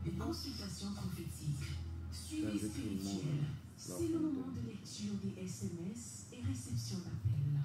des consultations prophétiques, suivi spirituel. C'est le moment de lecture des SMS et réception d'appels.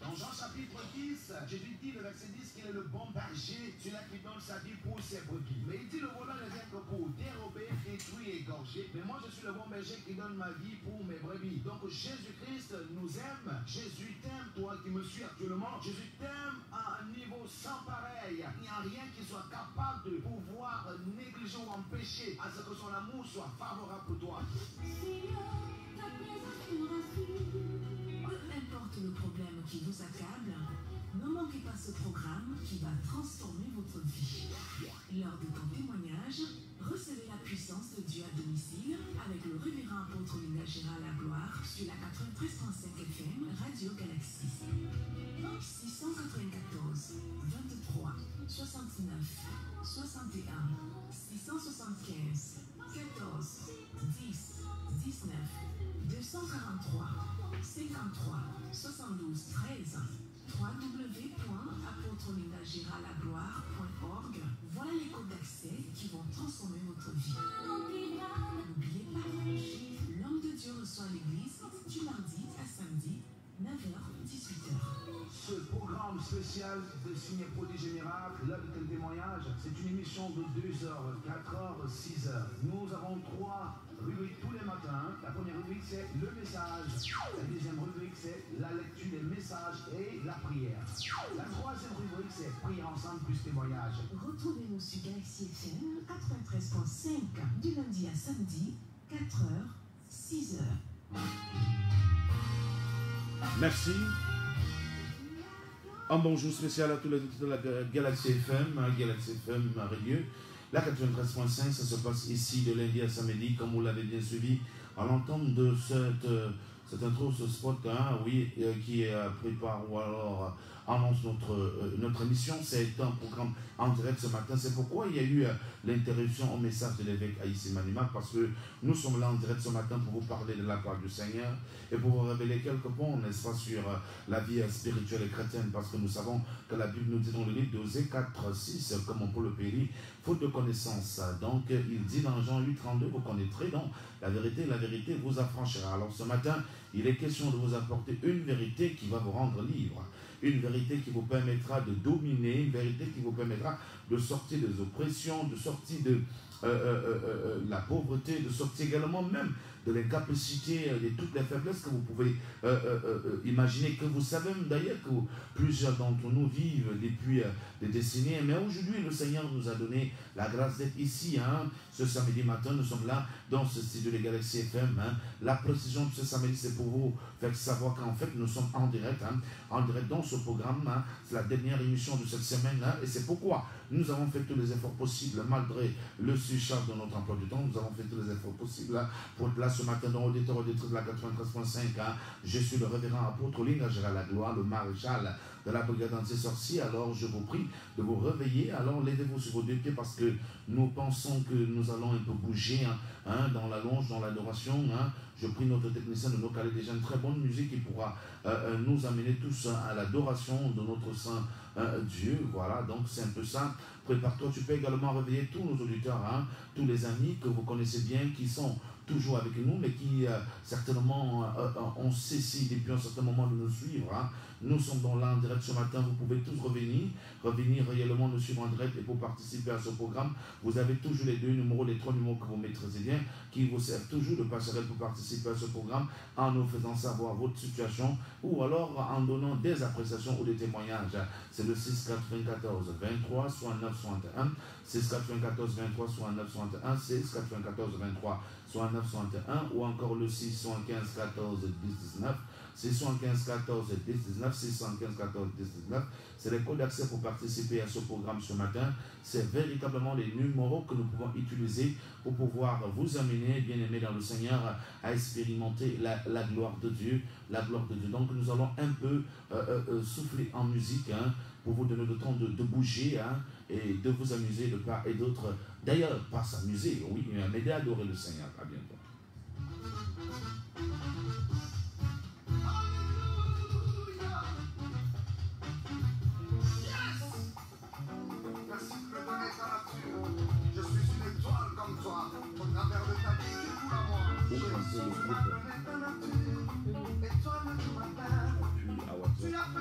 Dans Jean chapitre 10, Jésus dit le verset 10 qu'il est le bon berger, celui-là qui donne sa vie pour ses brebis. Mais il dit le voleur ne vient que pour dérober, détruire et égorger. Mais moi je suis le bon berger qui donne ma vie pour mes brebis. Donc Jésus-Christ nous aime. Jésus t'aime, toi qui me suis actuellement. Jésus t'aime à un niveau sans pareil. Il n'y a rien qui soit capable de pouvoir négliger ou empêcher à ce que son amour soit favorable pour toi. Peu importe le problème qui vous accable, ne manquez pas ce programme qui va transformer votre vie. Lors de ton témoignage, recevez la puissance de Dieu à domicile avec le révérend apôtre Linda Gérard Lagloire sur la 93.5 FM Radio Galaxie. 694 23 69 61 675 14 10 19 243 53 72 13 www.apôtrelindagéralagloire.org. Voilà les codes d'accès qui vont transformer votre vie. N'oubliez pas, l'homme de Dieu reçoit l'église du mardi à samedi, 9h, 18h. Ce programme spécial de Signes Prodiges et Miracles, l'heure de tel témoignage, c'est une émission de 2h, 4h, 6h. Nous avons 3 rubriques tous les matins. La première rubrique, c'est le message. La deuxième rubrique, c'est la lecture des messages et la prière. La troisième rubrique, c'est prière ensemble plus témoignage. Retrouvez-nous sur Galaxy FM 93.5 du lundi à samedi, 4h, 6h. Merci. Un bonjour spécial à tous les auditeurs de la Galaxy FM, Galaxy FM Radio. La 93.5, ça se passe ici de lundi à samedi, comme vous l'avez bien suivi à l'entente de cette intro, ce spot, qui prépare ou alors annonce notre émission. C'est un programme en direct ce matin. C'est pourquoi il y a eu l'interruption au message de l'évêque Aïssi Manimak, parce que nous sommes là en direct ce matin pour vous parler de la part du Seigneur et pour vous révéler quelques points, n'est-ce pas, sur la vie spirituelle et chrétienne, parce que nous savons que la Bible nous dit dans le livre d'Osée 4:6, comme on peut le périr, faute de connaissance. Donc il dit dans Jean 8:32, vous connaîtrez donc la vérité vous affranchira. Alors ce matin, il est question de vous apporter une vérité qui va vous rendre libre, une vérité qui vous permettra de dominer, une vérité qui vous permettra de sortir des oppressions, de sortir de la pauvreté, de sortir également même de l'incapacité, de toutes les faiblesses que vous pouvez imaginer, que vous savez d'ailleurs que plusieurs d'entre nous vivent depuis des décennies. Mais aujourd'hui, le Seigneur nous a donné la grâce d'être ici. Ce samedi matin, nous sommes là dans ce studio de Galaxy FM. La précision de ce samedi, c'est pour vous faire savoir qu'en fait, nous sommes en direct dans ce programme. C'est la dernière émission de cette semaine. Et c'est pourquoi nous avons fait tous les efforts possibles, malgré le surcharge de notre emploi du temps. Nous avons fait tous les efforts possibles pour être là ce matin dans auditeur de la 93.5. Je suis le révérend apôtre Linda Gérard Lagloire, le maréchal de la brigade anti-sorcier. Alors je vous prie de vous réveiller. Alors levez-vous sur vos deux pieds, parce que nous pensons que nous allons un peu bouger dans la louange, dans l'adoration. Je prie notre technicien de nous caler déjà une très bonne musique qui pourra nous amener tous à l'adoration de notre Saint Dieu. Voilà, donc c'est un peu ça. Prépare-toi. Tu peux également réveiller tous nos auditeurs, tous les amis que vous connaissez bien, qui sont toujours avec nous, mais qui certainement ont cessé depuis un certain moment de nous suivre. Nous sommes dans là en direct ce matin. Vous pouvez tous revenir réellement nous suivre en direct. Et pour participer à ce programme, vous avez toujours les trois numéros que vous maîtrisez bien, qui vous servent toujours de passerelle pour participer à ce programme, en nous faisant savoir votre situation, ou alors en donnant des appréciations ou des témoignages. C'est le 6 94 23 69 61, 6 94 23 69 61, 6 94 23 69 61, ou encore le 615 14 10 19, 615 14 10 19, 615 14 10 19. C'est les codes d'accès pour participer à ce programme ce matin. C'est véritablement les numéros que nous pouvons utiliser pour pouvoir vous amener, bien aimés dans le Seigneur, à expérimenter la gloire de Dieu. La gloire de Dieu. Donc nous allons un peu souffler en musique, pour vous donner le temps de bouger, et de vous amuser de part et d'autre. D'ailleurs, pas s'amuser, oui, mais d'adorer le Seigneur. À bientôt. Yes! c'est le groupe appui à WhatsApp.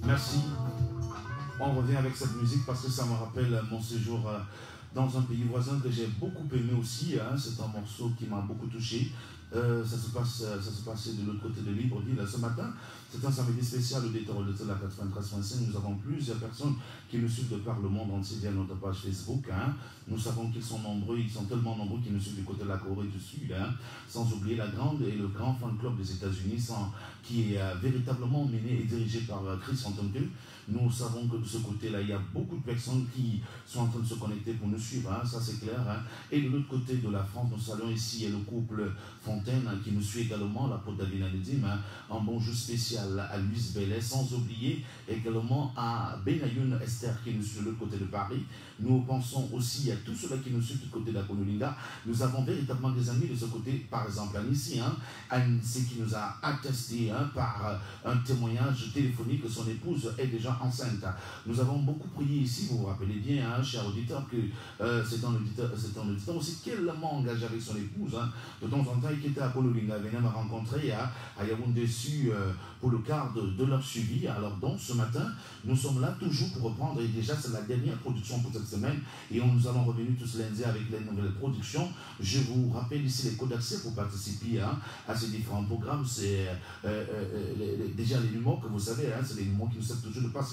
Merci. On revient avec cette musique parce que ça me rappelle mon séjour dans un pays voisin que j'ai beaucoup aimé aussi. C'est un morceau qui m'a beaucoup touché. Ça se passait de l'autre côté de Libreville ce matin. C'est un samedi spécial au détour de la 93.5. Nous avons plusieurs personnes qui nous suivent de par le monde entier via notre page Facebook. Nous savons qu'ils sont nombreux, ils sont tellement nombreux qu'ils nous suivent du côté de la Corée du Sud. Sans oublier la grande et le grand fan club des États-Unis qui est véritablement mené et dirigé par Chris Antonke. Nous savons que de ce côté-là, il y a beaucoup de personnes qui sont en train de se connecter pour nous suivre, ça c'est clair. Et de l'autre côté de la France, nous saluons ici le couple Fontaine qui nous suit également, la Côte David Nanedim, un bonjour spécial à Louise Bellet, sans oublier également à Benayoun Esther qui nous suit de l'autre côté de Paris. Nous pensons aussi à tous ceux-là qui nous suivent du côté de la Cololinga. Nous avons véritablement des amis de ce côté, par exemple Anissy, Anissy qui nous a attesté par un témoignage téléphonique que son épouse est déjà enceinte. Nous avons beaucoup prié ici, vous vous rappelez bien, cher auditeur, que c'est un auditeur aussi qui est tellement engagé avec son épouse. De temps en temps, qui était à Cololinga, venait me rencontrer à Yaoundé pour le cadre de leur suivi. Alors donc, ce matin, nous sommes là toujours pour reprendre, et déjà c'est la dernière production pour cette semaine, et nous allons revenir tous lundi avec les nouvelles productions. Je vous rappelle ici les codes d'accès pour participer à ces différents programmes. C'est déjà les numéros que vous savez, c'est les numéros qui nous servent toujours de passerelle.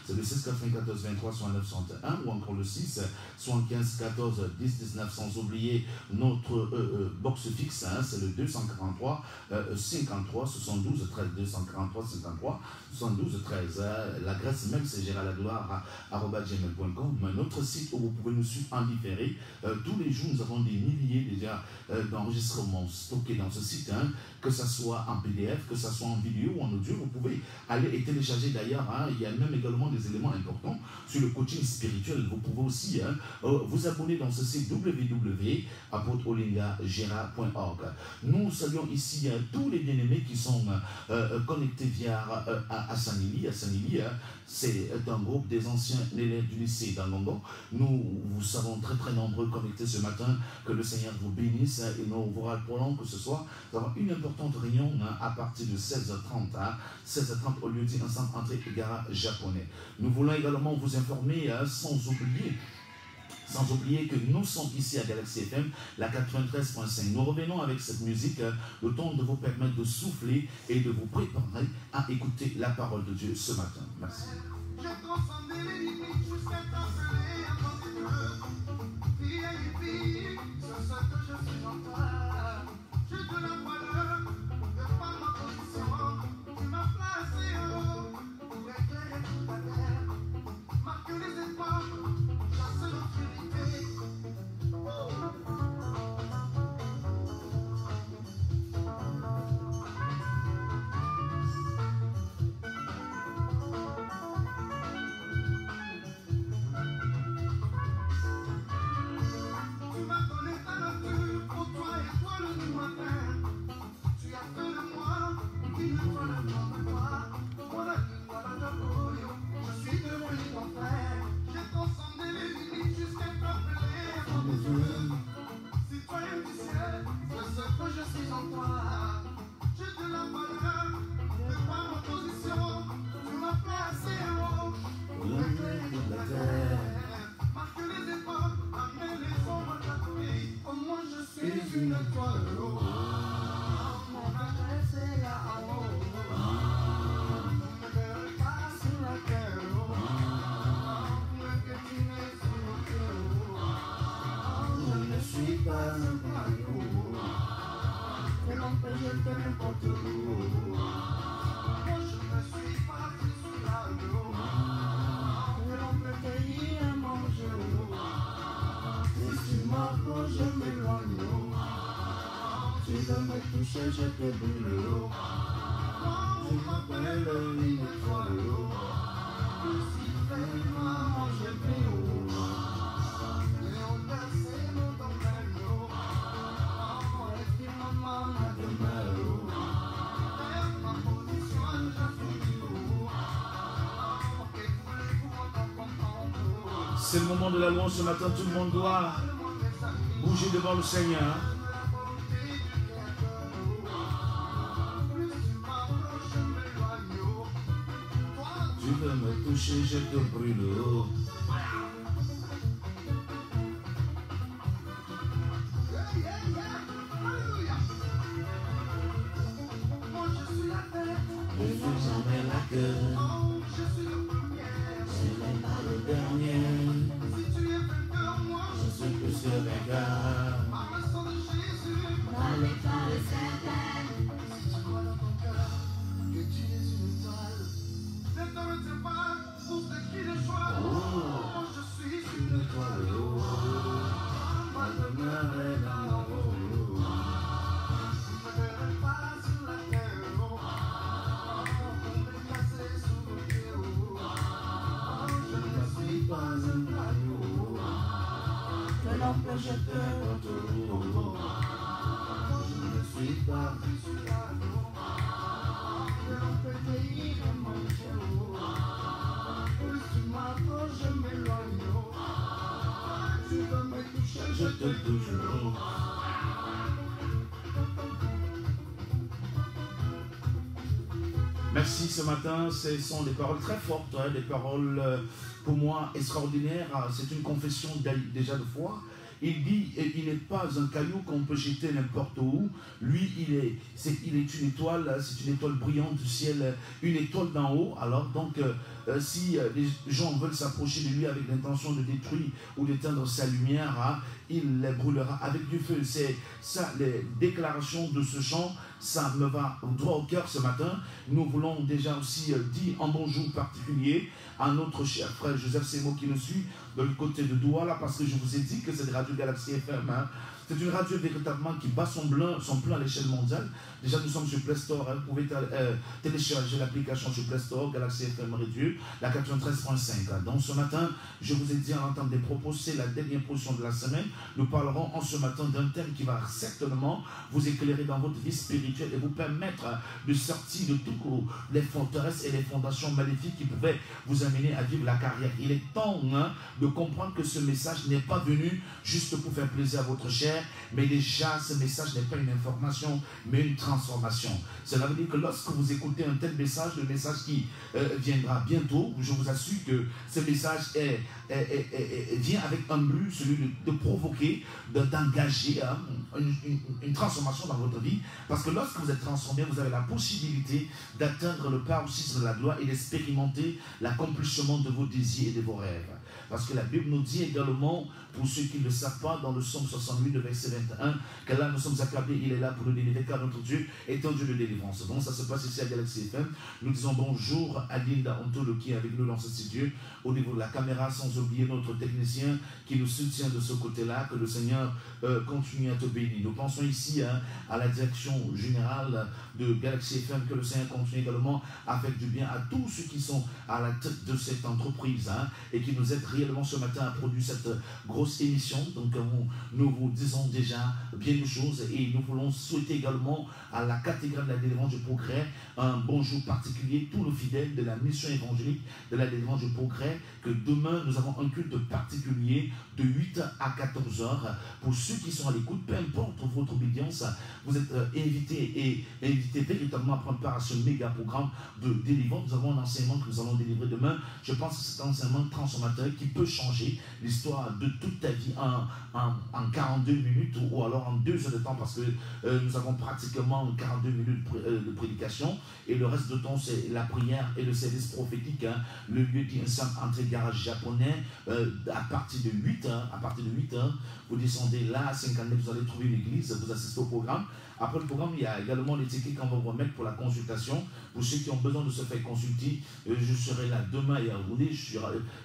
C'est le 6 94 23 69 61 ou encore le 6 75 14 10 19, sans oublier notre box fixe, c'est le 243 53 72 13 243 53 72 13. L'adresse même c'est géraldagloire@gmail.com. Notre site où vous pouvez nous suivre en différé. Tous les jours nous avons des milliers déjà d'enregistrements stockés dans ce site, que ce soit en PDF, que ce soit en vidéo ou en audio. Vous pouvez aller et télécharger d'ailleurs. Il y a même également des éléments importants sur le coaching spirituel. Vous pouvez aussi vous abonner dans ce site www.apôtreolingagera.org. Nous saluons ici tous les bien-aimés qui sont connectés via Assanili. Assanili, c'est un groupe des anciens élèves du lycée d'Angongo. Nous vous savons très très nombreux connectés ce matin. Que le Seigneur vous bénisse et nous vous rappelons que ce soir, nous avons une importante réunion à partir de 16h30. 16h30 au lieu dit ensemble entrée Gara japonais. Nous voulons également vous informer, sans oublier que nous sommes ici à Galaxy FM, la 93.5. Nous revenons avec cette musique, le temps de vous permettre de souffler et de vous préparer à écouter la parole de Dieu ce matin. Merci. veux me toucher, je te brûle. Je m'appelle une étoile. Lucifer, maman, je brûle. C'est le moment de la louange ce matin, tout le monde doit bouger devant le Seigneur. Tu veux me toucher, je te brûle. Je suis jamais la queue. Je n'ai pas le dernier. Je suis plus que vainqueur. N'allez pas le certain. Si tu crois dans ton cœur que tu es une étoile, ne te retiens pas pour ce qui le choix. Oh, je suis une étoile. Ma demeure est dans l'eau. Je ne verrai pas sur la terre. On est placé sous nos pieds. Je ne suis pas un caillou. Que l'on peut jeter. Je ne suis pas un caillou. Que l'on peut cueillir et manger. Plus tu m'approches, je m'éloigne. Tu veux me toucher, Je te touche. Merci ce matin, ce sont des paroles très fortes, hein, des paroles pour moi extraordinaires. C'est une confession déjà de foi. Il dit, il n'est pas un caillou qu'on peut jeter n'importe où. Lui, il est une étoile, c'est une étoile brillante du ciel, une étoile d'en haut. Alors donc, si les gens veulent s'approcher de lui avec l'intention de détruire ou d'éteindre sa lumière, hein, il les brûlera avec du feu. C'est ça, les déclarations de ce chant, ça me va droit au cœur ce matin. Nous voulons déjà aussi dire un bonjour particulier à notre cher frère Joseph Semo qui nous suit de l'autre côté de Douala, parce que je vous ai dit que c'est Radio Galaxy FM. Hein. C'est une radio véritablement qui bat son plein à l'échelle mondiale. Déjà, nous sommes sur Play Store. Hein. Vous pouvez télécharger l'application sur Play Store, Galaxy FM Radio, la 93.5. Donc ce matin, je vous ai dit en entendre des propos, c'est la dernière portion de la semaine. Nous parlerons en ce matin d'un thème qui va certainement vous éclairer dans votre vie spirituelle et vous permettre de sortir de toutes les forteresses et les fondations maléfiques qui pouvaient vous amener à vivre la carrière. Il est temps de comprendre que ce message n'est pas venu juste pour faire plaisir à votre chair, mais déjà ce message n'est pas une information, mais une transformation. Cela veut dire que lorsque vous écoutez un tel message, le message qui viendra bientôt, je vous assure que ce message vient avec un but, celui de provoquer, d'engager une transformation dans votre vie. Parce que lorsque vous êtes transformé, vous avez la possibilité d'atteindre le paroxysme de la gloire et d'expérimenter l'accomplissement de vos désirs et de vos rêves. Parce que la Bible nous dit également, pour ceux qui ne le savent pas, dans le psaume 68, le verset 21, que là nous sommes accablés, il est là pour nous délivrer, car notre Dieu est un Dieu de délivrance. Donc ça se passe ici à Galaxy FM. Nous disons bonjour à Linda Ontolo qui est avec nous dans ce studio, au niveau de la caméra, sans oublier notre technicien qui nous soutient de ce côté-là, que le Seigneur continue à te bénir. Nous pensons ici à la direction générale de Galaxy FM, que le Seigneur continue également à faire du bien à tous ceux qui sont à la tête de cette entreprise et qui nous aident réellement ce matin à produire cette grosse émission. Donc nous vous disons déjà bien de choses et nous voulons souhaiter également à la cathédrale de la délivrance du progrès un bonjour particulier, tous nos fidèles de la mission évangélique de la délivrance du progrès, que demain nous avons un culte particulier de 8h à 14h. Pour ceux qui sont à l'écoute, peu importe votre obédience, vous êtes invités véritablement à prendre part à ce méga programme de délivrance. Nous avons un enseignement que nous allons délivrer demain. Je pense que c'est un enseignement transformateur qui peut changer l'histoire de toute ta vie en 42 minutes ou alors en 2 heures de temps, parce que nous avons pratiquement 42 minutes de prédication et le reste de temps c'est la prière et le service prophétique. Le lieu qui est un simple entrée-garage japonais à partir de 8h, vous descendez là à 59, vous allez trouver une église, vous assistez au programme. Après le programme, il y a également les tickets qu'on va vous remettre pour la consultation. Pour ceux qui ont besoin de se faire consulter, je serai là demain et à Yaoundé. Je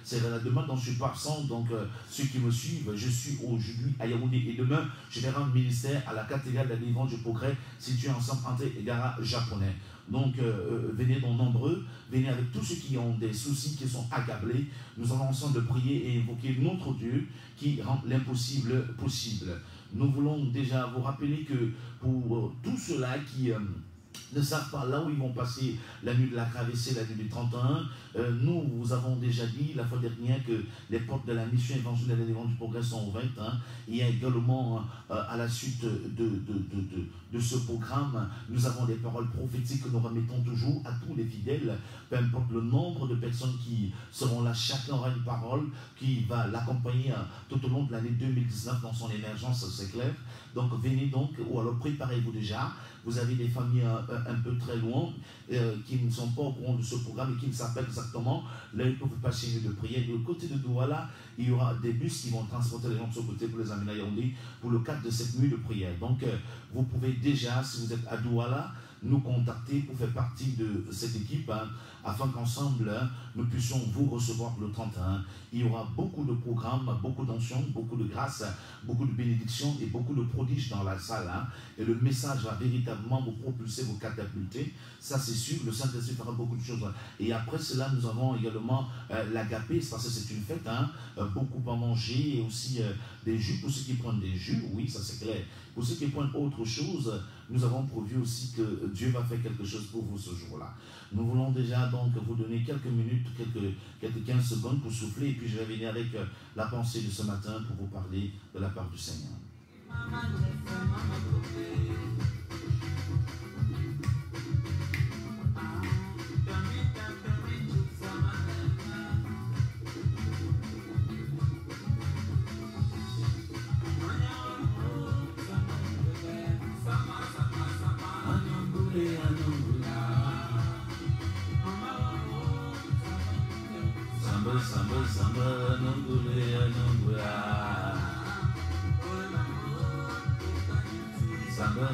serai là demain, donc je suis pas absent. Donc ceux qui me suivent, je suis aujourd'hui à Yaoundé. Et demain, je vais rendre ministère à la cathédrale de la délivrance du progrès située ensemble entre Egara japonais. Donc venez donc nombreux, venez avec tous ceux qui ont des soucis, qui sont accablés. Nous allons ensemble prier et invoquer notre Dieu qui rend l'impossible possible. Nous voulons déjà vous rappeler que pour tous ceux-là qui ne savent pas là où ils vont passer la nuit de la travessie, la nuit du 31, nous vous avons déjà dit la fois dernière que les portes de la mission évangélique de la délivrance du progrès sont ouvertes. Il y a également à la suite de ce programme, nous avons des paroles prophétiques que nous remettons toujours à tous les fidèles, peu importe le nombre de personnes qui seront là, chacun aura une parole qui va l'accompagner tout au long de l'année 2019 dans son émergence, c'est clair. Donc venez donc, ou alors préparez-vous déjà. Vous avez des familles un peu très loin qui ne sont pas au courant de ce programme et qui ne savent pas exactement là où vous passer une nuit de prière. De côté de Douala, il y aura des bus qui vont transporter les gens de ce côté pour les amener à Yaoundé pour le cadre de cette nuit de prière. Donc vous pouvez déjà, si vous êtes à Douala, nous contacter pour faire partie de cette équipe afin qu'ensemble nous puissions vous recevoir le 31. Il y aura beaucoup de programmes, beaucoup d'onction, beaucoup de grâce, beaucoup de bénédictions et beaucoup de prodiges dans la salle. Et le message va véritablement vous propulser, vous catapulter. Ça c'est sûr, le Saint-Esprit fera beaucoup de choses. Et après cela, nous avons également l'agapé, parce que c'est une fête, beaucoup à manger et aussi des jus pour ceux qui prennent des jus, oui, ça c'est clair. Pour ceux qui prennent autre chose, nous avons prévu aussi que Dieu va faire quelque chose pour vous ce jour-là. Nous voulons déjà donc vous donner quelques minutes, quelques 15 secondes pour souffler, et puis je vais venir avec la pensée de ce matin pour vous parler de la part du Seigneur. Samba, nambule, nambula. Samba,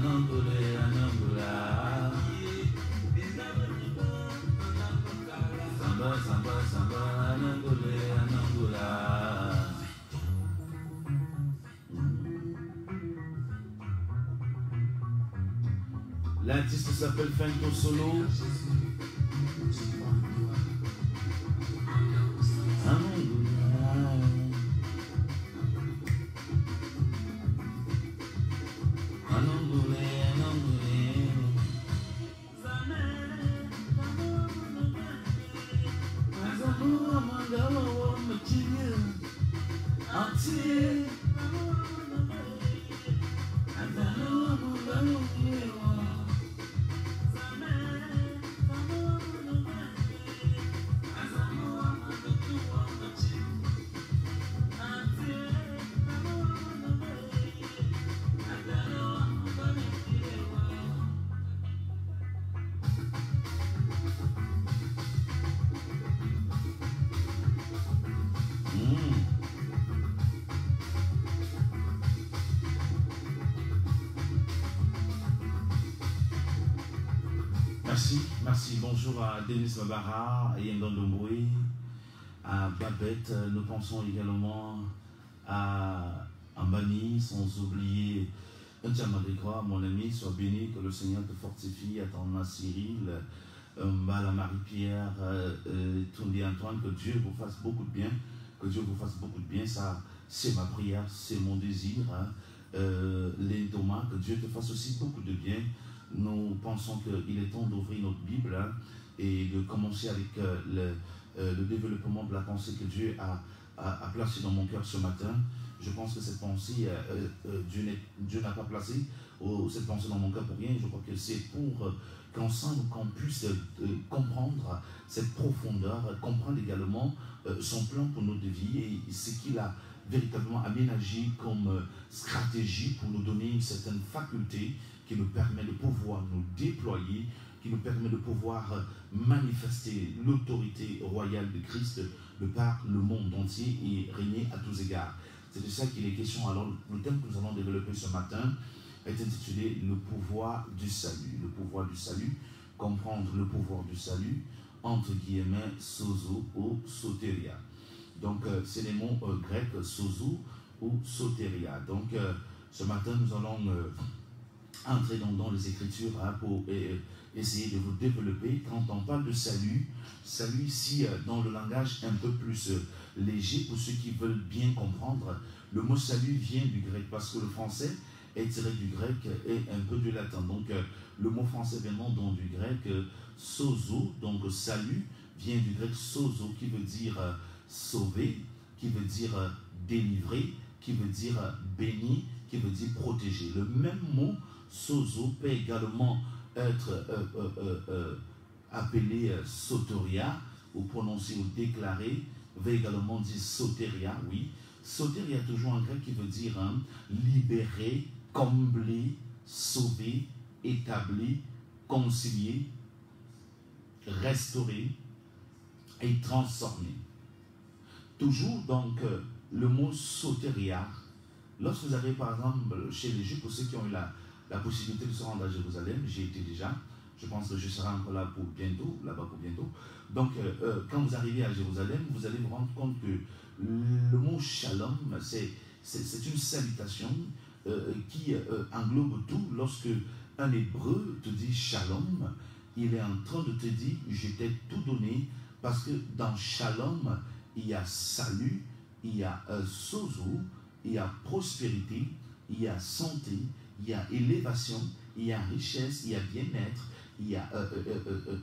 nambule, nambula. Samba, nambule, nambula. L'artiste s'appelle Fento Solo. Merci. Bonjour à Denis Mabara, à Yengon Domboui, à Babette. Nous pensons également à Ambani, sans oublier Ndiamadekwa, mon ami, sois béni, que le Seigneur te fortifie, à ton Cyril, la Marie-Pierre, Tundi Antoine, que Dieu vous fasse beaucoup de bien, ça c'est ma prière, c'est mon désir, les Thomas, que Dieu te fasse aussi beaucoup de bien. Nous pensons qu'il est temps d'ouvrir notre Bible et de commencer avec le développement de la pensée que Dieu a placée dans mon cœur ce matin. Je pense que cette pensée, Dieu n'a pas placé cette pensée dans mon cœur pour rien. Je crois que c'est pour qu'ensemble, qu'on puisse comprendre cette profondeur, comprendre également son plan pour notre vie et ce qu'il a véritablement aménagé comme stratégie pour nous donner une certaine faculté qui nous permet de pouvoir nous déployer, qui nous permet de pouvoir manifester l'autorité royale de Christ de par le monde entier et régner à tous égards. C'est de ça qu'il est question. Alors, le thème que nous allons développer ce matin, est intitulé Le pouvoir du salut. Le pouvoir du salut, comprendre le pouvoir du salut, entre guillemets, sozo ou soteria. Donc, c'est les mots grecs sozo ou soteria. Donc, ce matin, nous allons entrer dans les Écritures pour essayer de vous développer. Quand on parle de salut, salut ici, dans le langage un peu plus léger, pour ceux qui veulent bien comprendre, le mot salut vient du grec, parce que le français est tiré du grec et un peu du latin. Donc, le mot français venant du grec sozo, donc salut, vient du grec sozo, qui veut dire sauver, qui veut dire délivrer, qui veut dire béni, qui veut dire protéger. Le même mot sozo peut également être appelé soteria, ou prononcé ou déclaré, veut également dire soteria, oui. Soteria, toujours en grec, qui veut dire libérer, combler, sauver, établir, concilier, restaurer et transformer. Toujours donc le mot soteria, lorsque vous arrivez par exemple chez les Juifs, pour ceux qui ont eu la possibilité de se rendre à Jérusalem, j'y étais déjà, je pense que je serai encore là pour bientôt, là-bas pour bientôt. Donc quand vous arrivez à Jérusalem, vous allez vous rendre compte que le mot shalom, c'est une salutation qui englobe tout. Lorsque un hébreu te dit shalom, il est en train de te dire je t'ai tout donné, parce que dans shalom, il y a salut, il y a sozo, il y a prospérité, il y a santé, il y a élévation, il y a richesse, il y a bien-être, il y a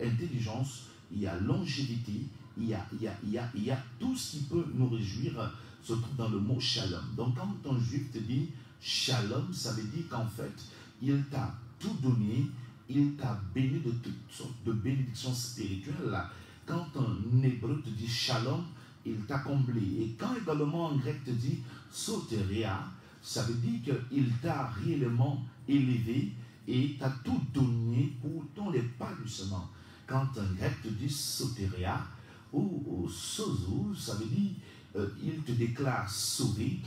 intelligence, il y a longévité, il y a tout ce qui peut nous réjouir se trouve dans le mot shalom. Donc quand un juif te dit shalom, ça veut dire qu'en fait, il t'a tout donné, il t'a béni de toutes sortes de bénédictions spirituelles. Quand un hébreu te dit shalom, il t'a comblé. Et quand également un grec te dit soteria, ça veut dire qu'il t'a réellement élevé et t'a tout donné pour ton épanouissement. Quand un grec te dit soteria ou sozo, ça veut dire il te déclare sauvé,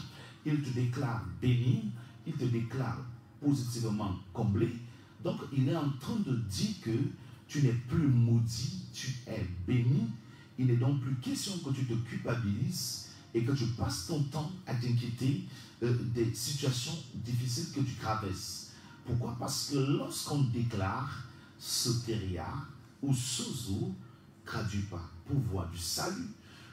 il te déclare béni, il te déclare positivement comblé. Donc il est en train de dire que tu n'es plus maudit, tu es béni. Il n'est donc plus question que tu te culpabilises et que tu passes ton temps à t'inquiéter des situations difficiles que tu traverses. Pourquoi? Parce que lorsqu'on déclare soteria ou sozo, traduit par pouvoir du salut,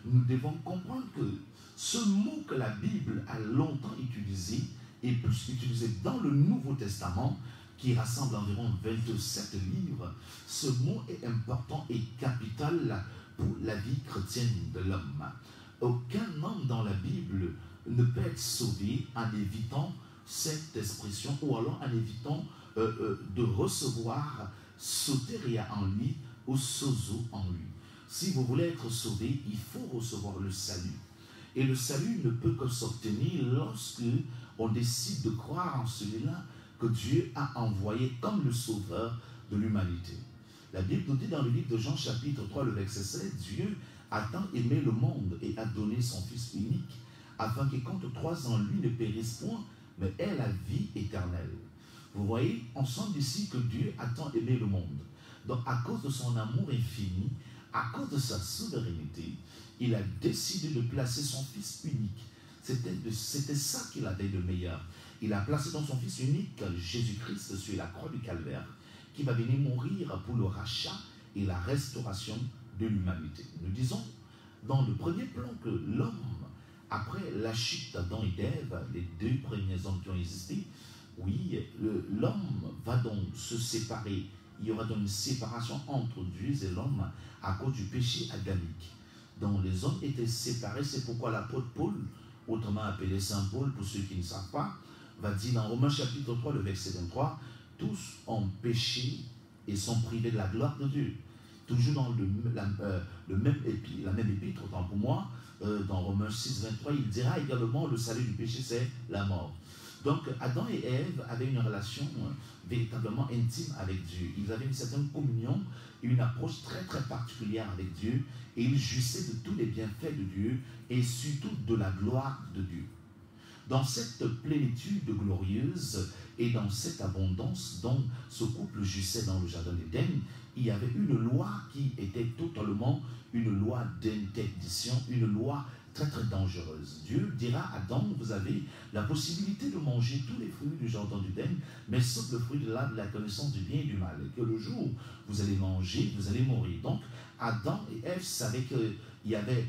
nous devons comprendre que ce mot que la Bible a longtemps utilisé et plus utilisé dans le Nouveau Testament, qui rassemble environ 27 livres, ce mot est important et capital pour la vie chrétienne de l'homme. Aucun homme dans la Bible ne peut être sauvé en évitant cette expression ou alors en évitant de recevoir soteria en lui ou sozo en lui. Si vous voulez être sauvé, il faut recevoir le salut. Et le salut ne peut que s'obtenir lorsque on décide de croire en celui-là que Dieu a envoyé comme le sauveur de l'humanité. La Bible nous dit dans le livre de Jean chapitre 3, le verset 7, Dieu a tant aimé le monde et a donné son Fils unique, afin quiconque croise en lui ne périsse point, mais ait la vie éternelle. Vous voyez, on sent ici que Dieu a tant aimé le monde. Donc à cause de son amour infini, à cause de sa souveraineté, il a décidé de placer son Fils unique. C'était ça qu'il avait de meilleur. Il a placé dans son Fils unique Jésus-Christ sur la croix du Calvaire, qui va venir mourir pour le rachat et la restauration de l'humanité. Nous disons dans le premier plan que l'homme, après la chute d'Adam et d'Ève, les deux premiers hommes qui ont existé, oui, l'homme va donc se séparer. Il y aura donc une séparation entre Dieu et l'homme à cause du péché adamique. Donc les hommes étaient séparés, c'est pourquoi l'apôtre Paul, autrement appelé Saint Paul, pour ceux qui ne savent pas, va dire dans Romains chapitre 3, le verset 23, tous ont péché et sont privés de la gloire de Dieu. Toujours dans la même épître, autant pour moi, dans Romains 6, 23, il dira également le salut du péché, c'est la mort. Donc Adam et Ève avaient une relation véritablement intime avec Dieu. Ils avaient une certaine communion et une approche très très particulière avec Dieu, et ils jouissaient de tous les bienfaits de Dieu et surtout de la gloire de Dieu. dans cette plénitude glorieuse et dans cette abondance dont ce couple jouissait dans le jardin d'Éden, il y avait une loi qui était totalement une loi d'interdiction, une loi très très dangereuse. Dieu dira à Adam, vous avez la possibilité de manger tous les fruits du jardin d'Éden, mais sauf le fruit de la connaissance du bien et du mal, et que le jour où vous allez manger, vous allez mourir. Donc Adam et Ève savaient qu'il y avait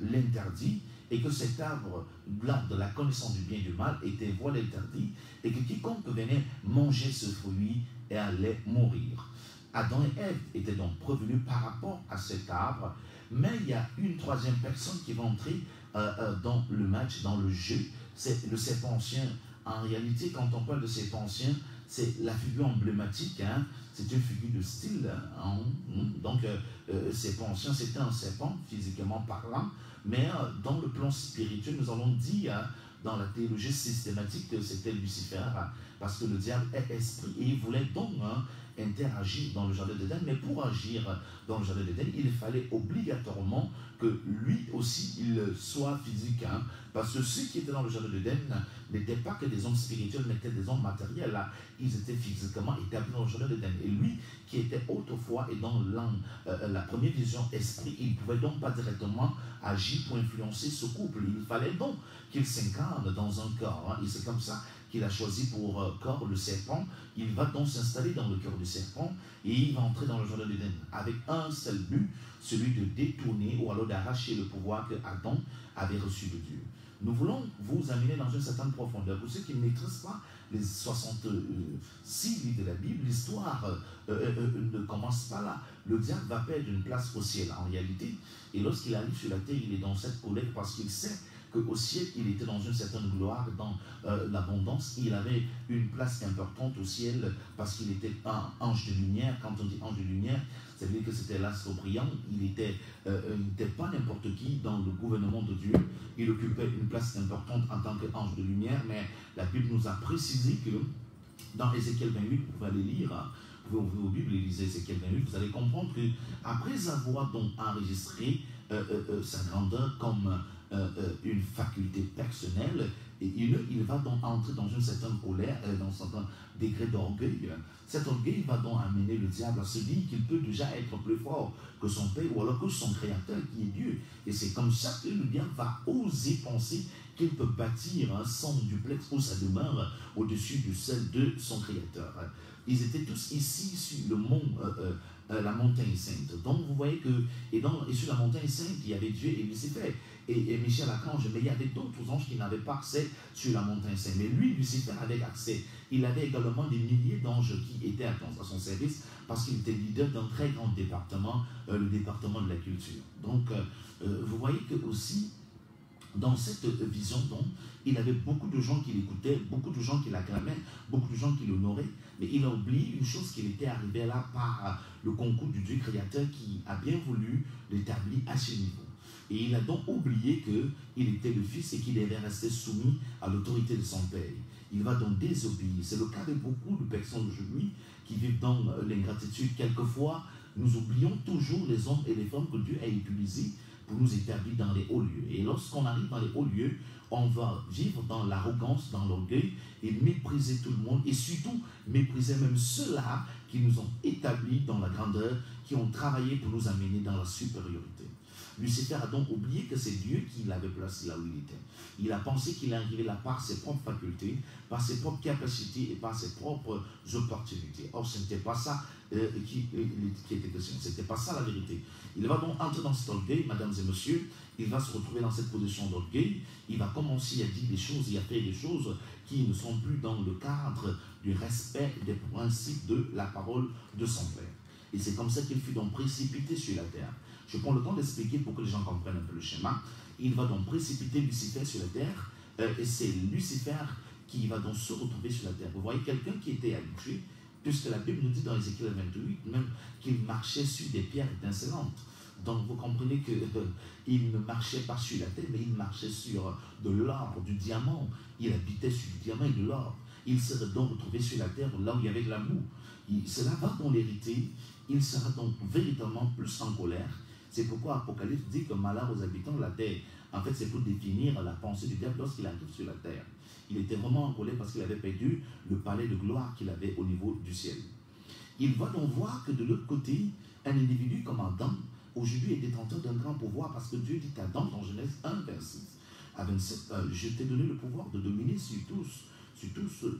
l'interdit, et que cet arbre, l'arbre de la connaissance du bien et du mal, était voilà interdit, et que quiconque venait manger ce fruit allait mourir. Adam et Ève étaient donc prévenus par rapport à cet arbre, mais il y a une troisième personne qui va entrer dans le match, dans le jeu, c'est le serpent ancien. En réalité, quand on parle de serpent ancien, c'est la figure emblématique, hein, c'est une figure de style. Hein, donc, serpent ancien, c'était un serpent, physiquement parlant, mais dans le plan spirituel, nous allons dire, dans la théologie systématique, que c'était Lucifer, parce que le diable est esprit, et il voulait donc interagir dans le jardin d'Éden, mais pour agir dans le jardin d'Éden, il fallait obligatoirement que lui aussi, il soit physique, hein, parce que ceux qui étaient dans le jardin d'Éden n'étaient pas que des hommes spirituels, mais étaient des hommes matériels, là. Ils étaient physiquement établis dans le jardin d'Éden, et lui, qui était autrefois et dans la première vision esprit, il ne pouvait donc pas directement agir pour influencer ce couple. Il fallait donc qu'il s'incarne dans un corps, hein, et c'est comme ça qu'il a choisi pour corps le serpent. Il va donc s'installer dans le cœur du serpent et il va entrer dans le jardin d'Éden avec un seul but, celui de détourner ou alors d'arracher le pouvoir que Adam avait reçu de Dieu. Nous voulons vous amener dans une certaine profondeur. Pour ceux qui ne maîtrisent pas les 66 livres de la Bible, l'histoire ne commence pas là. Le diable va perdre une place au ciel en réalité, et lorsqu'il arrive sur la terre, il est dans cette colère parce qu'il sait qu'au ciel, il était dans une certaine gloire, dans l'abondance. Il avait une place importante au ciel parce qu'il était un ange de lumière. Quand on dit ange de lumière, ça veut dire que c'était l'astre brillant. Il n'était pas n'importe qui dans le gouvernement de Dieu. Il occupait une place importante en tant qu'ange de lumière, mais la Bible nous a précisé que dans Ézéchiel 28, vous pouvez aller lire, vous pouvez ouvrir vos Bibles et lisez Ézéchiel 28, vous allez comprendre qu'après avoir donc enregistré sa grandeur comme une faculté personnelle, et il va donc entrer dans une certaine colère, dans un certain degré d'orgueil. Cet orgueil va donc amener le diable à se dire qu'il peut déjà être plus fort que son père ou alors que son créateur qui est Dieu. Et c'est comme ça que le diable va oser penser qu'il peut bâtir son duplex ou sa demeure au-dessus de celle de son créateur. Ils étaient tous ici sur le mont, la montagne sainte. Donc vous voyez que, et sur la montagne sainte, il y avait Dieu et Lucifer. Et Michel Archange, mais il y avait d'autres anges qui n'avaient pas accès sur la montagne sainte. Mais lui, Lucifer, avait accès. Il avait également des milliers d'anges qui étaient à son service parce qu'il était leader d'un très grand département, le département de la culture. Donc, vous voyez que aussi, dans cette vision, donc, il avait beaucoup de gens qui l'écoutaient, beaucoup de gens qui l'acclamaient, beaucoup de gens qui l'honoraient, mais il a oublié une chose qu'il était arrivé là par le concours du Dieu créateur qui a bien voulu l'établir à ce niveau. Et il a donc oublié qu'il était le fils et qu'il devait rester soumis à l'autorité de son père. Il va donc désobéir. C'est le cas de beaucoup de personnes aujourd'hui qui vivent dans l'ingratitude. Quelquefois, nous oublions toujours les hommes et les femmes que Dieu a utilisés pour nous établir dans les hauts lieux. Et lorsqu'on arrive dans les hauts lieux, on va vivre dans l'arrogance, dans l'orgueil et mépriser tout le monde et surtout mépriser même ceux-là qui nous ont établis dans la grandeur, qui ont travaillé pour nous amener dans la supériorité. Lucifer a donc oublié que c'est Dieu qui l'avait placé là où il était. Il a pensé qu'il arrivait là par ses propres facultés, par ses propres capacités et par ses propres opportunités. Or, ce n'était pas ça qui était question. Ce n'était pas ça la vérité. Il va donc entrer dans cet orgueil, mesdames et messieurs. Il va se retrouver dans cette position d'orgueil. Il va commencer à dire des choses et à faire des choses qui ne sont plus dans le cadre du respect des principes de la parole de son Père. Et c'est comme ça qu'il fut donc précipité sur la terre. Je prends le temps d'expliquer pour que les gens comprennent un peu le schéma. Il va donc précipiter Lucifer sur la terre, et c'est Lucifer qui va donc se retrouver sur la terre. Vous voyez quelqu'un qui était habitué, puisque la Bible nous dit dans Ézéchiel 28 même qu'il marchait sur des pierres étincelantes. Donc vous comprenez qu'il ne marchait pas sur la terre, mais il marchait sur de l'or, du diamant. Il habitait sur du diamant et de l'or. Il serait donc retrouvé sur la terre, là où il y avait de l'amour. Cela va donc l'hériter. Il sera donc véritablement plus en colère. C'est pourquoi Apocalypse dit que malheur aux habitants de la terre. En fait, c'est pour définir la pensée du diable lorsqu'il arrive sur la terre. Il était vraiment en colère parce qu'il avait perdu le palais de gloire qu'il avait au niveau du ciel. Il va donc voir que de l'autre côté, un individu comme Adam, aujourd'hui est détenteur d'un grand pouvoir parce que Dieu dit à Adam dans Genèse 1, verset 6 à 27, je t'ai donné le pouvoir de dominer sur tous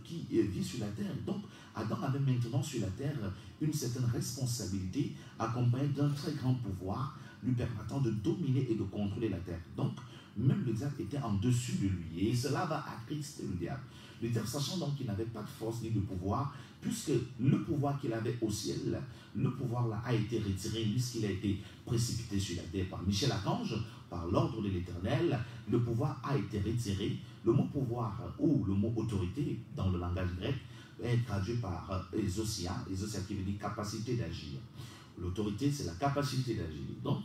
qui vivent sur la terre. Donc, Adam avait maintenant sur la terre une certaine responsabilité accompagnée d'un très grand pouvoir lui permettant de dominer et de contrôler la terre. Donc, même le diable était en dessus de lui. Et cela va attrister le diable. Le diable, sachant donc qu'il n'avait pas de force ni de pouvoir, puisque le pouvoir qu'il avait au ciel, le pouvoir là a été retiré puisqu'il a été précipité sur la terre par Michel Archange, par l'ordre de l'Éternel, le pouvoir a été retiré. Le mot pouvoir ou le mot autorité dans le langage grec est traduit par exousia qui veut dire capacité d'agir. L'autorité, c'est la capacité d'agir. Donc,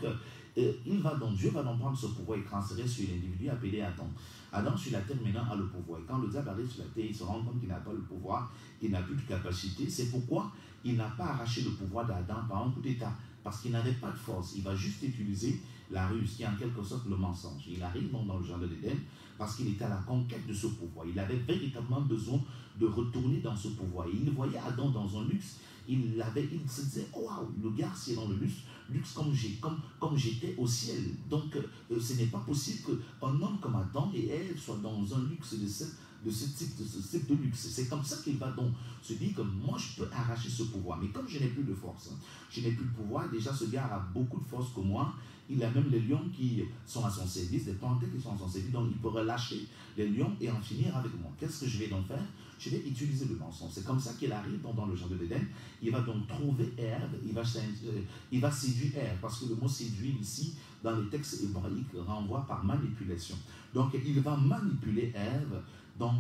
Dieu va donc prendre ce pouvoir et transférer sur l'individu appelé Adam. Adam sur la terre maintenant a le pouvoir. Et quand le diable arrive sur la terre, il se rend compte qu'il n'a pas le pouvoir, il n'a plus de capacité. C'est pourquoi il n'a pas arraché le pouvoir d'Adam par un coup d'État. Parce qu'il n'avait pas de force. Il va juste utiliser la ruse, qui est en quelque sorte le mensonge. Il arrive donc dans le jardin d'Éden parce qu'il était à la conquête de ce pouvoir. Il avait véritablement besoin de retourner dans ce pouvoir. Et il voyait Adam dans un luxe. Il se disait, oh waouh, le gars, c'est dans le luxe comme j'étais au ciel. Donc, ce n'est pas possible qu'un homme comme Adam et Ève soient dans un luxe de ce type de luxe. C'est comme ça qu'il va donc se dire que moi, je peux arracher ce pouvoir. Mais comme je n'ai plus de force, je n'ai plus de pouvoir, déjà ce gars a beaucoup de force que moi. Il a même les lions qui sont à son service, des panthères qui sont à son service, donc il peut relâcher les lions et en finir avec moi. Qu'est-ce que je vais donc faire? Je vais utiliser le mensonge. C'est comme ça qu'il arrive dans le jardin d'Éden. Il va donc trouver Ève, il va séduire Ève, parce que le mot séduire ici, dans les textes hébraïques, renvoie par manipulation. Donc il va manipuler Ève dans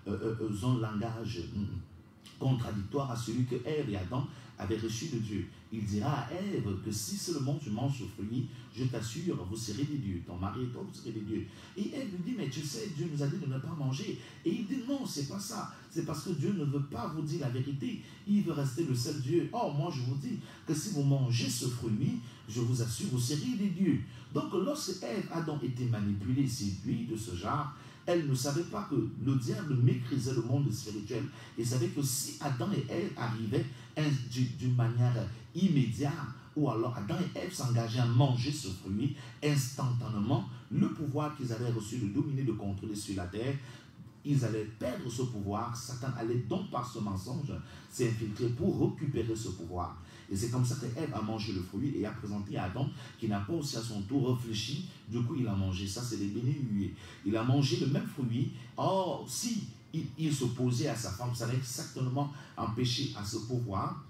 un langage contradictoire à celui que Ève et Adam avaient reçu de Dieu. Il dira à Ève que si seulement tu manges ce fruit, je t'assure, vous serez des dieux. Ton mari et toi, vous serez des dieux. Et Ève lui dit, mais tu sais, Dieu nous a dit de ne pas manger. Et il dit, non, c'est pas ça. C'est parce que Dieu ne veut pas vous dire la vérité. Il veut rester le seul Dieu. Or, moi, je vous dis que si vous mangez ce fruit, je vous assure, vous serez des dieux. Donc, lorsque Ève a donc été manipulée, séduite de ce genre, elle ne savait pas que le diable méprisait le monde spirituel et savait que si Adam et Ève arrivaient d'une manière immédiate, ou alors Adam et Ève s'engageaient à manger ce fruit, instantanément, le pouvoir qu'ils avaient reçu de dominer, de contrôler sur la terre, ils allaient perdre ce pouvoir. Satan allait donc par ce mensonge s'infiltrer pour récupérer ce pouvoir. Et c'est comme ça que Ève a mangé le fruit et a présenté à Adam, qui n'a pas aussi à son tour réfléchi. Du coup, il a mangé. Ça, c'est les bénéhués. Il a mangé le même fruit. Or, si il s'opposait à sa femme, ça allait exactement empêcher à ce pouvoir.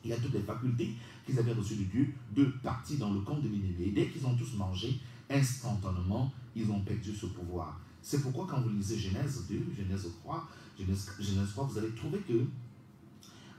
Il y a toutes les facultés qu'ils avaient reçues de Dieu de partir dans le camp de Ninivée. Et dès qu'ils ont tous mangé, instantanément, ils ont perdu ce pouvoir. C'est pourquoi quand vous lisez Genèse 2, Genèse 3, Genèse 3, vous allez trouver que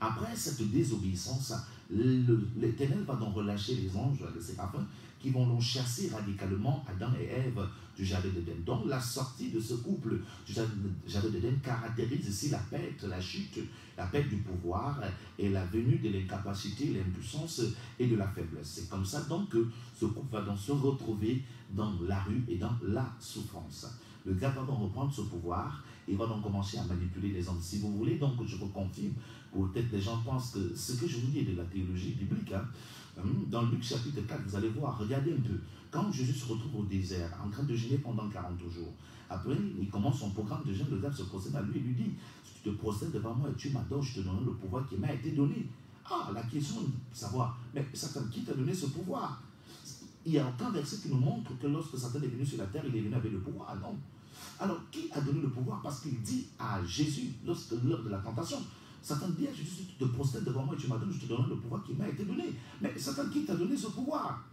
après cette désobéissance, l'Éternel va donc relâcher les anges, les séraphins, qui vont donc chasser radicalement Adam et Ève du jardin d'Éden. Donc la sortie de ce couple du jardin d'Éden caractérise ici la perte, la chute, la perte du pouvoir et la venue de l'incapacité, l'impuissance et de la faiblesse. C'est comme ça donc que ce couple va donc se retrouver dans la rue et dans la souffrance. Le diable va donc reprendre ce pouvoir et va donc commencer à manipuler les hommes. Si vous voulez, donc je vous confirme, peut-être les gens pensent que ce que je vous dis est de la théologie biblique. Dans Luc chapitre 4, vous allez voir, regardez un peu. Quand Jésus se retrouve au désert, en train de jeûner pendant 40 jours, après il commence son programme de jeûne, le diable se procède à lui et lui dit, si tu te procèdes devant moi et tu m'adores, je te donne le pouvoir qui m'a été donné. Ah, la question de savoir, mais Satan, qui t'a donné ce pouvoir? Il n'y a aucun verset qui nous montre que lorsque Satan est venu sur la terre, il est venu avec le pouvoir. Non. Alors, qui a donné le pouvoir? Parce qu'il dit à Jésus, lorsque l'heure de la tentation, Satan dit à Jésus, si tu te procèdes devant moi et tu m'adores, je te donne le pouvoir qui m'a été donné. Mais Satan, qui t'a donné ce pouvoir?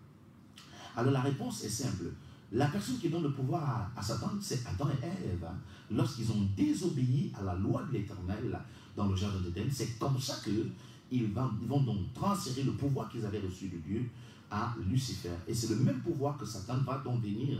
Alors la réponse est simple. La personne qui donne le pouvoir à Satan, c'est Adam et Ève. Lorsqu'ils ont désobéi à la loi de l'Éternel dans le jardin d'Éden, c'est comme ça qu'ils vont donc transférer le pouvoir qu'ils avaient reçu de Dieu à Lucifer. Et c'est le même pouvoir que Satan va donc venir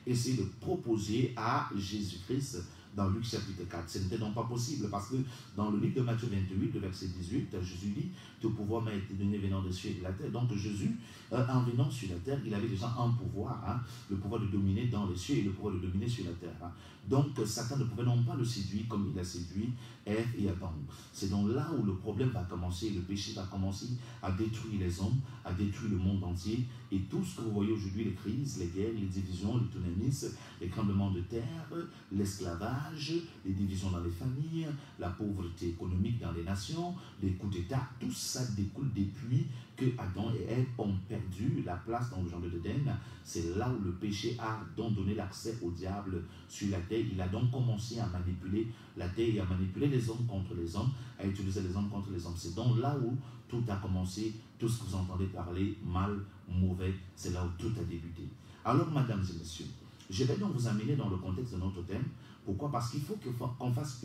essayer de proposer à Jésus-Christ dans Luc chapitre 4. Ce n'était donc pas possible parce que dans le livre de Matthieu 28, le verset 18, Jésus dit « Tout pouvoir m'a été donné venant des cieux et de la terre ». Donc Jésus, en venant sur la terre, il avait déjà un pouvoir, hein, le pouvoir de dominer dans les cieux et le pouvoir de dominer sur la terre. Hein. Donc Satan ne pouvait non pas le séduire comme il a séduit Ève et Adam. C'est donc là où le problème va commencer, le péché va commencer à détruire les hommes, à détruire le monde entier. Et tout ce que vous voyez aujourd'hui, les crises, les guerres, les divisions, les tsunamis, les tremblements de terre, l'esclavage, les divisions dans les familles, la pauvreté économique dans les nations, les coups d'État, tout ça découle depuis que Adam et Ève ont perdu la place dans le jardin d'Éden. C'est là où le péché a donc donné l'accès au diable sur la terre. Il a donc commencé à manipuler la terre et à manipuler les hommes contre les hommes, à utiliser les hommes contre les hommes. C'est donc là où tout a commencé, tout ce que vous entendez parler, mal, mauvais, c'est là où tout a débuté. Alors, mesdames et messieurs, je vais donc vous amener dans le contexte de notre thème. Pourquoi? Parce qu'il faut qu'on fasse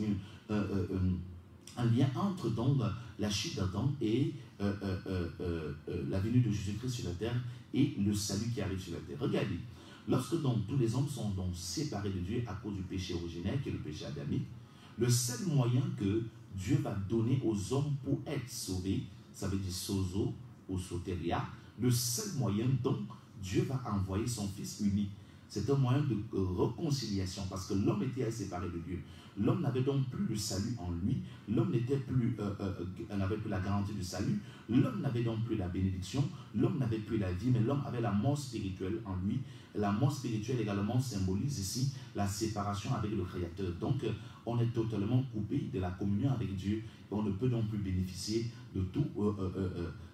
un lien entre donc la chute d'Adam et la venue de Jésus-Christ sur la terre et le salut qui arrive sur la terre. Regardez, lorsque donc tous les hommes sont donc séparés de Dieu à cause du péché originaire, qui est le péché adamique, le seul moyen que Dieu va donner aux hommes pour être sauvés, ça veut dire sozo ou soteria, le seul moyen dont Dieu va envoyer son Fils unique. C'est un moyen de réconciliation parce que l'homme était séparé de Dieu. L'homme n'avait donc plus le salut en lui. L'homme n'avait plus la garantie du salut. L'homme n'avait donc plus la bénédiction. L'homme n'avait plus la vie, mais l'homme avait la mort spirituelle en lui. La mort spirituelle également symbolise ici la séparation avec le Créateur. Donc, on est totalement coupé de la communion avec Dieu. On ne peut donc plus bénéficier de tous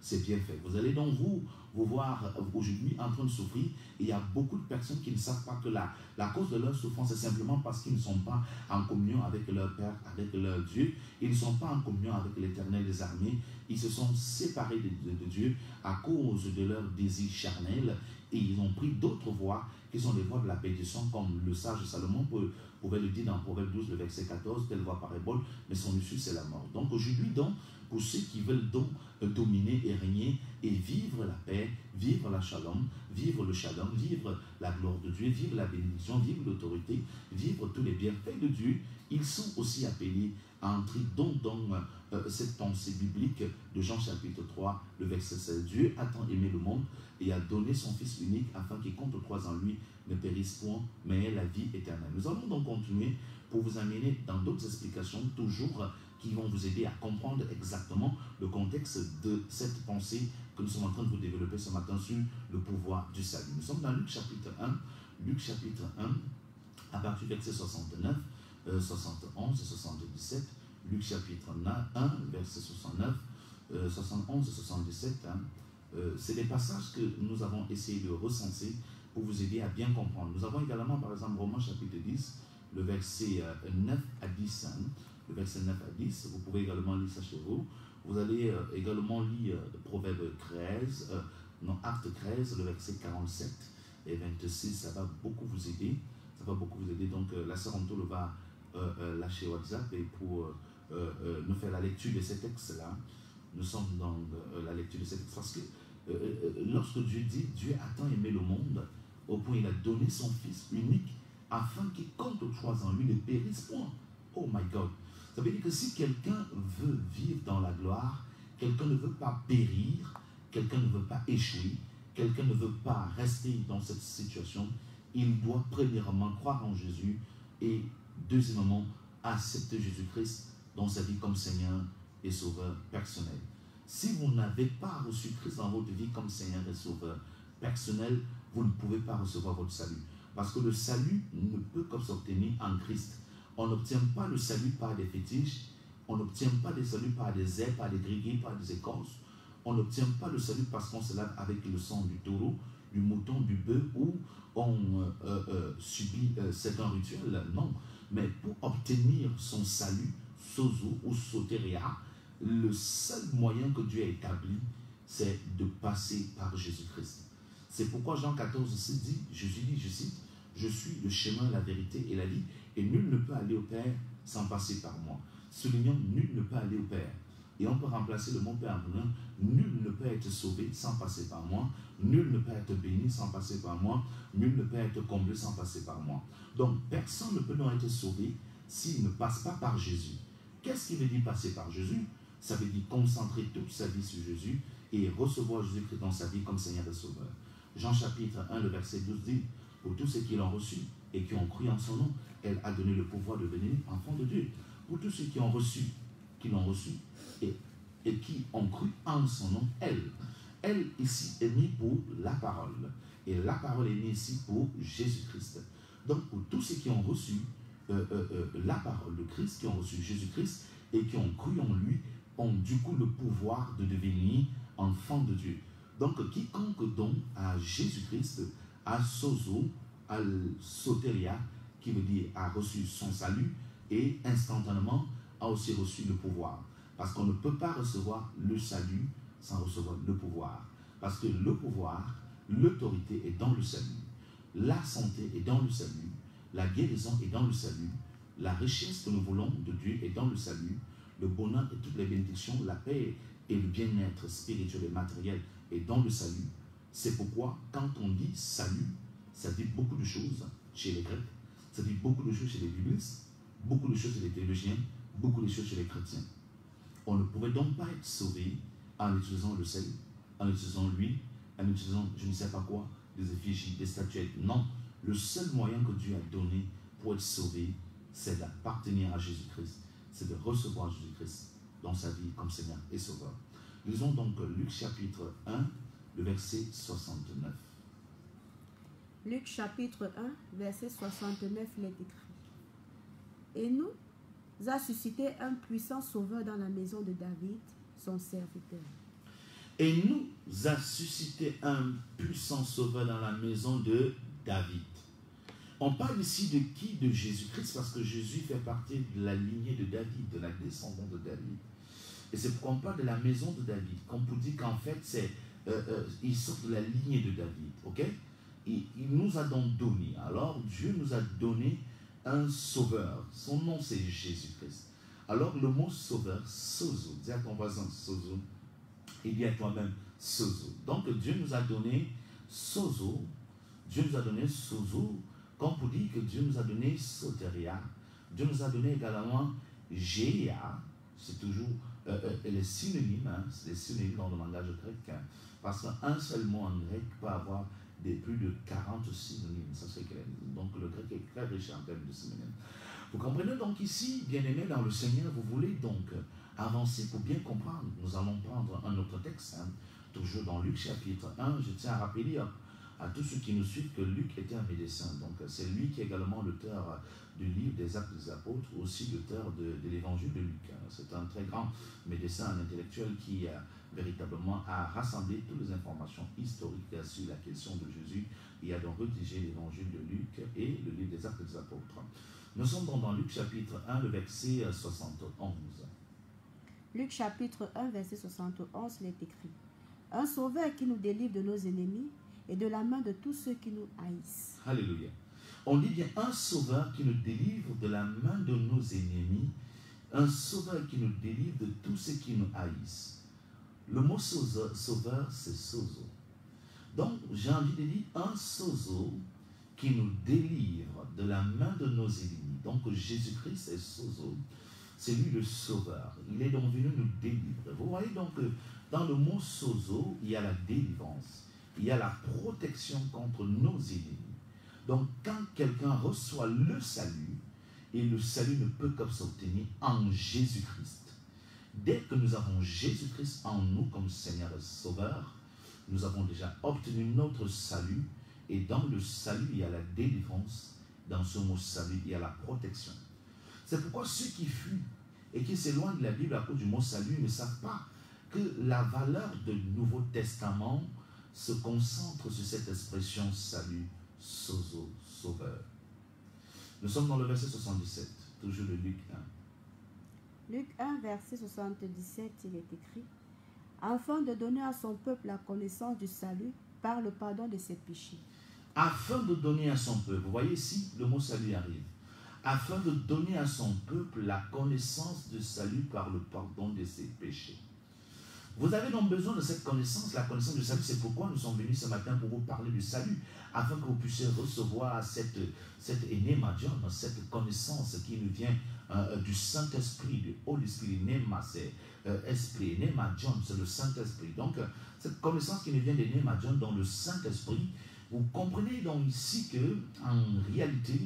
ses bienfaits. Vous allez donc vous voir aujourd'hui en train de souffrir. Et il y a beaucoup de personnes qui ne savent pas que la cause de leur souffrance est simplement parce qu'ils ne sont pas en communion avec leur Père, avec leur Dieu. Ils ne sont pas en communion avec l'Éternel des armées. Ils se sont séparés de Dieu à cause de leurs désirs charnels. Et ils ont pris d'autres voies qui sont les voies de la perdition, comme le sage Salomon pouvait le dire dans Proverbe 12, le verset 14, telle voie parabole, mais son issue c'est la mort. Donc aujourd'hui, donc, pour ceux qui veulent donc dominer et régner et vivre la paix, vivre la shalom, vivre le shalom, vivre la gloire de Dieu, vivre la bénédiction, vivre l'autorité, vivre tous les bienfaits de Dieu, ils sont aussi appelés à entrer donc dans cette pensée biblique de Jean chapitre 3, le verset 16. Dieu a tant aimé le monde et a donné son Fils unique afin qu'il compte croise en lui ne périsse point, mais ait la vie éternelle. Nous allons donc continuer pour vous amener dans d'autres explications, toujours qui vont vous aider à comprendre exactement le contexte de cette pensée que nous sommes en train de vous développer ce matin sur le pouvoir du salut. Nous sommes dans Luc chapitre 1, à partir du verset 69, 71 et 77. Luc chapitre 1, verset 69, 71 et 77. C'est des passages que nous avons essayé de recenser pour vous aider à bien comprendre. Nous avons également, par exemple, Romains chapitre 10, le verset 9 à 10. Le verset 9 à 10, vous pouvez également lire ça chez vous. Vous allez également lire Proverbe 13, Acte 13, le verset 47 et 26. Ça va beaucoup vous aider. Ça va beaucoup vous aider. Donc, la sœur Antolo va lâcher WhatsApp et pour nous faire la lecture de ces textes-là. Nous sommes dans la lecture de ces textes parce que lorsque Dieu dit « Dieu a tant aimé le monde au point il a donné son Fils unique afin qu'il compte croise en lui ne périsse point. » Oh my God! Ça veut dire que si quelqu'un veut vivre dans la gloire, quelqu'un ne veut pas périr, quelqu'un ne veut pas échouer, quelqu'un ne veut pas rester dans cette situation, il doit premièrement croire en Jésus et deuxièmement accepter Jésus-Christ dans sa vie comme Seigneur et Sauveur personnel. Si vous n'avez pas reçu Christ dans votre vie comme Seigneur et Sauveur personnel, vous ne pouvez pas recevoir votre salut. Parce que le salut ne peut que s'obtenir en Christ. On n'obtient pas le salut par des fétiches, on n'obtient pas le salut par des ailes, par des grillés, par des écorces. On n'obtient pas le salut parce qu'on se lave avec le sang du taureau, du mouton, du bœuf, ou on subit certains rituels. Non. Mais pour obtenir son salut, sozo ou soteria, le seul moyen que Dieu a établi, c'est de passer par Jésus-Christ. C'est pourquoi Jean 14 ici dit, Jésus dit, je cite, « Je suis le chemin, la vérité et la vie, et nul ne peut aller au Père sans passer par moi. » Soulignons, nul ne peut aller au Père. Et on peut remplacer le mot Père en disant, nul ne peut être sauvé sans passer par moi, nul ne peut être béni sans passer par moi, nul ne peut être comblé sans passer par moi. Donc, personne ne peut donc être sauvé s'il ne passe pas par Jésus. Qu'est-ce qui veut dire passer par Jésus? Ça veut dire concentrer toute sa vie sur Jésus et recevoir Jésus-Christ dans sa vie comme Seigneur et Sauveur. Jean chapitre 1, le verset 12 dit, pour tous ceux qui l'ont reçu et qui ont cru en son nom, elle a donné le pouvoir de devenir enfant de Dieu. Pour tous ceux qui l'ont reçu et qui ont cru en son nom, elle ici est mise pour la parole. Et la parole est mise ici pour Jésus-Christ. Donc pour tous ceux qui ont reçu la parole de Christ, qui ont reçu Jésus-Christ et qui ont cru en lui, ont du coup le pouvoir de devenir enfants de Dieu. Donc quiconque donne à Jésus-Christ, à sozo, à soteria, qui veut dire a reçu son salut, et instantanément a aussi reçu le pouvoir. Parce qu'on ne peut pas recevoir le salut sans recevoir le pouvoir. Parce que le pouvoir, l'autorité est dans le salut. La santé est dans le salut. La guérison est dans le salut. La richesse que nous voulons de Dieu est dans le salut. Le bonheur et toutes les bénédictions, la paix et le bien-être spirituel et matériel est dans le salut. C'est pourquoi, quand on dit salut, ça dit beaucoup de choses chez les Grecs, ça dit beaucoup de choses chez les biblistes, beaucoup de choses chez les théologiens, beaucoup de choses chez les chrétiens. On ne pouvait donc pas être sauvé en utilisant le sel, en utilisant l'huile, en utilisant je ne sais pas quoi, des effigies, des statuettes. Non, le seul moyen que Dieu a donné pour être sauvé, c'est d'appartenir à Jésus-Christ, c'est de recevoir Jésus-Christ dans sa vie comme Seigneur et Sauveur. Lisons donc Luc chapitre 1, le verset 69. Luc chapitre 1, verset 69, il est écrit. Et nous a suscité un puissant sauveur dans la maison de David, son serviteur. Et nous a suscité un puissant sauveur dans la maison de David. On parle ici de qui? De Jésus-Christ, parce que Jésus fait partie de la lignée de David, de la descendance de David. Et c'est pourquoi on parle de la maison de David, qu'on peut dire qu'en fait, il sort de la lignée de David, ok? Il nous a donc donné, alors Dieu nous a donné un sauveur. Son nom c'est Jésus-Christ. Alors le mot sauveur, sozo, dis à ton voisin sozo, et dis à toi-même sozo. Donc Dieu nous a donné sozo, Dieu nous a donné sozo, comme pour dire que Dieu nous a donné soteria, Dieu nous a donné également géa, c'est toujours les synonymes, hein, c'est des synonymes dans le langage grec, hein, parce qu'un seul mot en grec peut avoir plus de 40 synonymes, ça c'est clair. Donc le grec est très riche en termes de synonymes. Vous comprenez donc ici, bien-aimés dans le Seigneur, vous voulez donc avancer pour bien comprendre. Nous allons prendre un autre texte, hein, toujours dans Luc chapitre 1. Je tiens à rappeler à tous ceux qui nous suivent que Luc était un médecin. Donc c'est lui qui est également l'auteur du livre des Actes des Apôtres, aussi l'auteur de l'évangile de Luc. C'est un très grand médecin, un intellectuel qui véritablement a rassemblé toutes les informations historiques sur la question de Jésus. Il a donc rédigé l'évangile de Luc et le livre des Actes des Apôtres. Nous sommes donc dans Luc chapitre 1, le verset 71. Luc chapitre 1, verset 71, il est écrit. Un sauveur qui nous délivre de nos ennemis et de la main de tous ceux qui nous haïssent. Alléluia. On dit bien un sauveur qui nous délivre de la main de nos ennemis, un sauveur qui nous délivre de tous ceux qui nous haïssent. Le mot sauveur, c'est sozo. Donc, j'ai envie de dire un sozo qui nous délivre de la main de nos ennemis. Donc, Jésus-Christ est sozo. C'est lui le sauveur. Il est donc venu nous délivrer. Vous voyez donc que dans le mot sozo, il y a la délivrance. Il y a la protection contre nos ennemis. Donc, quand quelqu'un reçoit le salut, et le salut ne peut que s'obtenir en Jésus-Christ. Dès que nous avons Jésus-Christ en nous comme Seigneur et Sauveur, nous avons déjà obtenu notre salut. Et dans le salut, il y a la délivrance. Dans ce mot salut, il y a la protection. C'est pourquoi ceux qui fuient et qui s'éloignent de la Bible à cause du mot salut ne savent pas que la valeur du Nouveau Testament se concentre sur cette expression salut, sozo, sauveur. Nous sommes dans le verset 77, toujours de Luc 1. Luc 1, verset 77, il est écrit « Afin de donner à son peuple la connaissance du salut par le pardon de ses péchés. » Afin de donner à son peuple, vous voyez ici, le mot salut arrive. Afin de donner à son peuple la connaissance du salut par le pardon de ses péchés. Vous avez donc besoin de cette connaissance, la connaissance du salut. C'est pourquoi nous sommes venus ce matin pour vous parler du salut, afin que vous puissiez recevoir cette énémadion, cette connaissance qui nous vient du Saint-Esprit, du Holy Spirit. Néma, c'est esprit. Némadion, c'est le Saint-Esprit. Donc, cette connaissance qui nous vient de Némadion dans le Saint-Esprit, vous comprenez donc ici que, en réalité,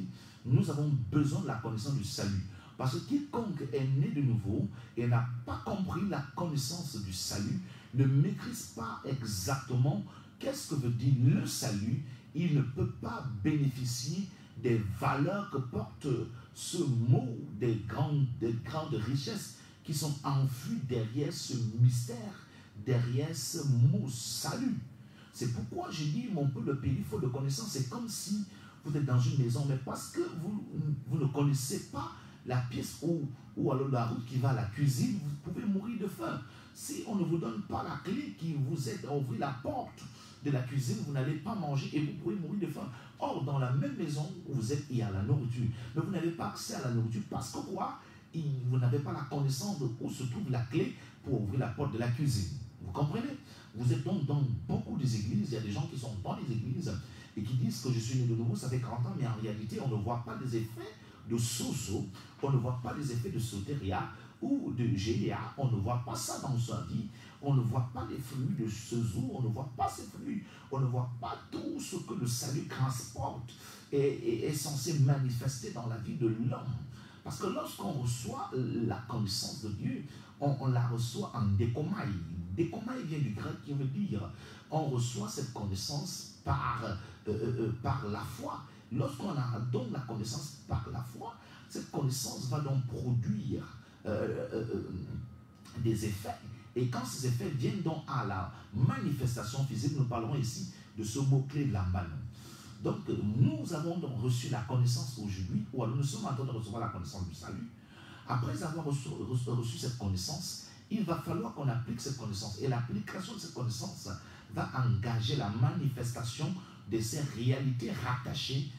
nous avons besoin de la connaissance du salut. Parce que quiconque est né de nouveau et n'a pas compris la connaissance du salut, ne maîtrise pas exactement qu'est-ce que veut dire le salut, il ne peut pas bénéficier des valeurs que porte ce mot, des grandes richesses qui sont enfuies derrière ce mystère, derrière ce mot salut. C'est pourquoi je dis, mon peu, le pays faut de connaissance. C'est comme si vous êtes dans une maison, mais parce que vous ne connaissez pas la pièce ou alors la route qui va à la cuisine, vous pouvez mourir de faim. Si on ne vous donne pas la clé qui vous aide à ouvrir la porte de la cuisine, vous n'allez pas manger et vous pouvez mourir de faim. Or, dans la même maison où vous êtes, il y a la nourriture. Mais vous n'avez pas accès à la nourriture parce que quoi? Vous n'avez pas la connaissance de où se trouve la clé pour ouvrir la porte de la cuisine. Vous comprenez? Vous êtes donc dans beaucoup des églises, il y a des gens qui sont dans les églises et qui disent que je suis né de nouveau, ça fait 40 ans, mais en réalité, on ne voit pas les effets de sozo, on ne voit pas les effets de sotéria ou de GA, on ne voit pas ça dans sa vie, on ne voit pas les fruits de sozo, on ne voit pas ces fruits, on ne voit pas tout ce que le salut transporte et est censé manifester dans la vie de l'homme. Parce que lorsqu'on reçoit la connaissance de Dieu, on la reçoit en décomaï. Décomaï vient du grec qui veut dire on reçoit cette connaissance par la foi. Lorsqu'on a donc la connaissance par la foi, cette connaissance va donc produire des effets. Et quand ces effets viennent donc à la manifestation physique, nous parlerons ici de ce mot-clé de la manon. Donc nous avons donc reçu la connaissance aujourd'hui, ou alors nous sommes en train de recevoir la connaissance du salut. Après avoir reçu cette connaissance, il va falloir qu'on applique cette connaissance. Et l'application de cette connaissance va engager la manifestation de ces réalités rattachées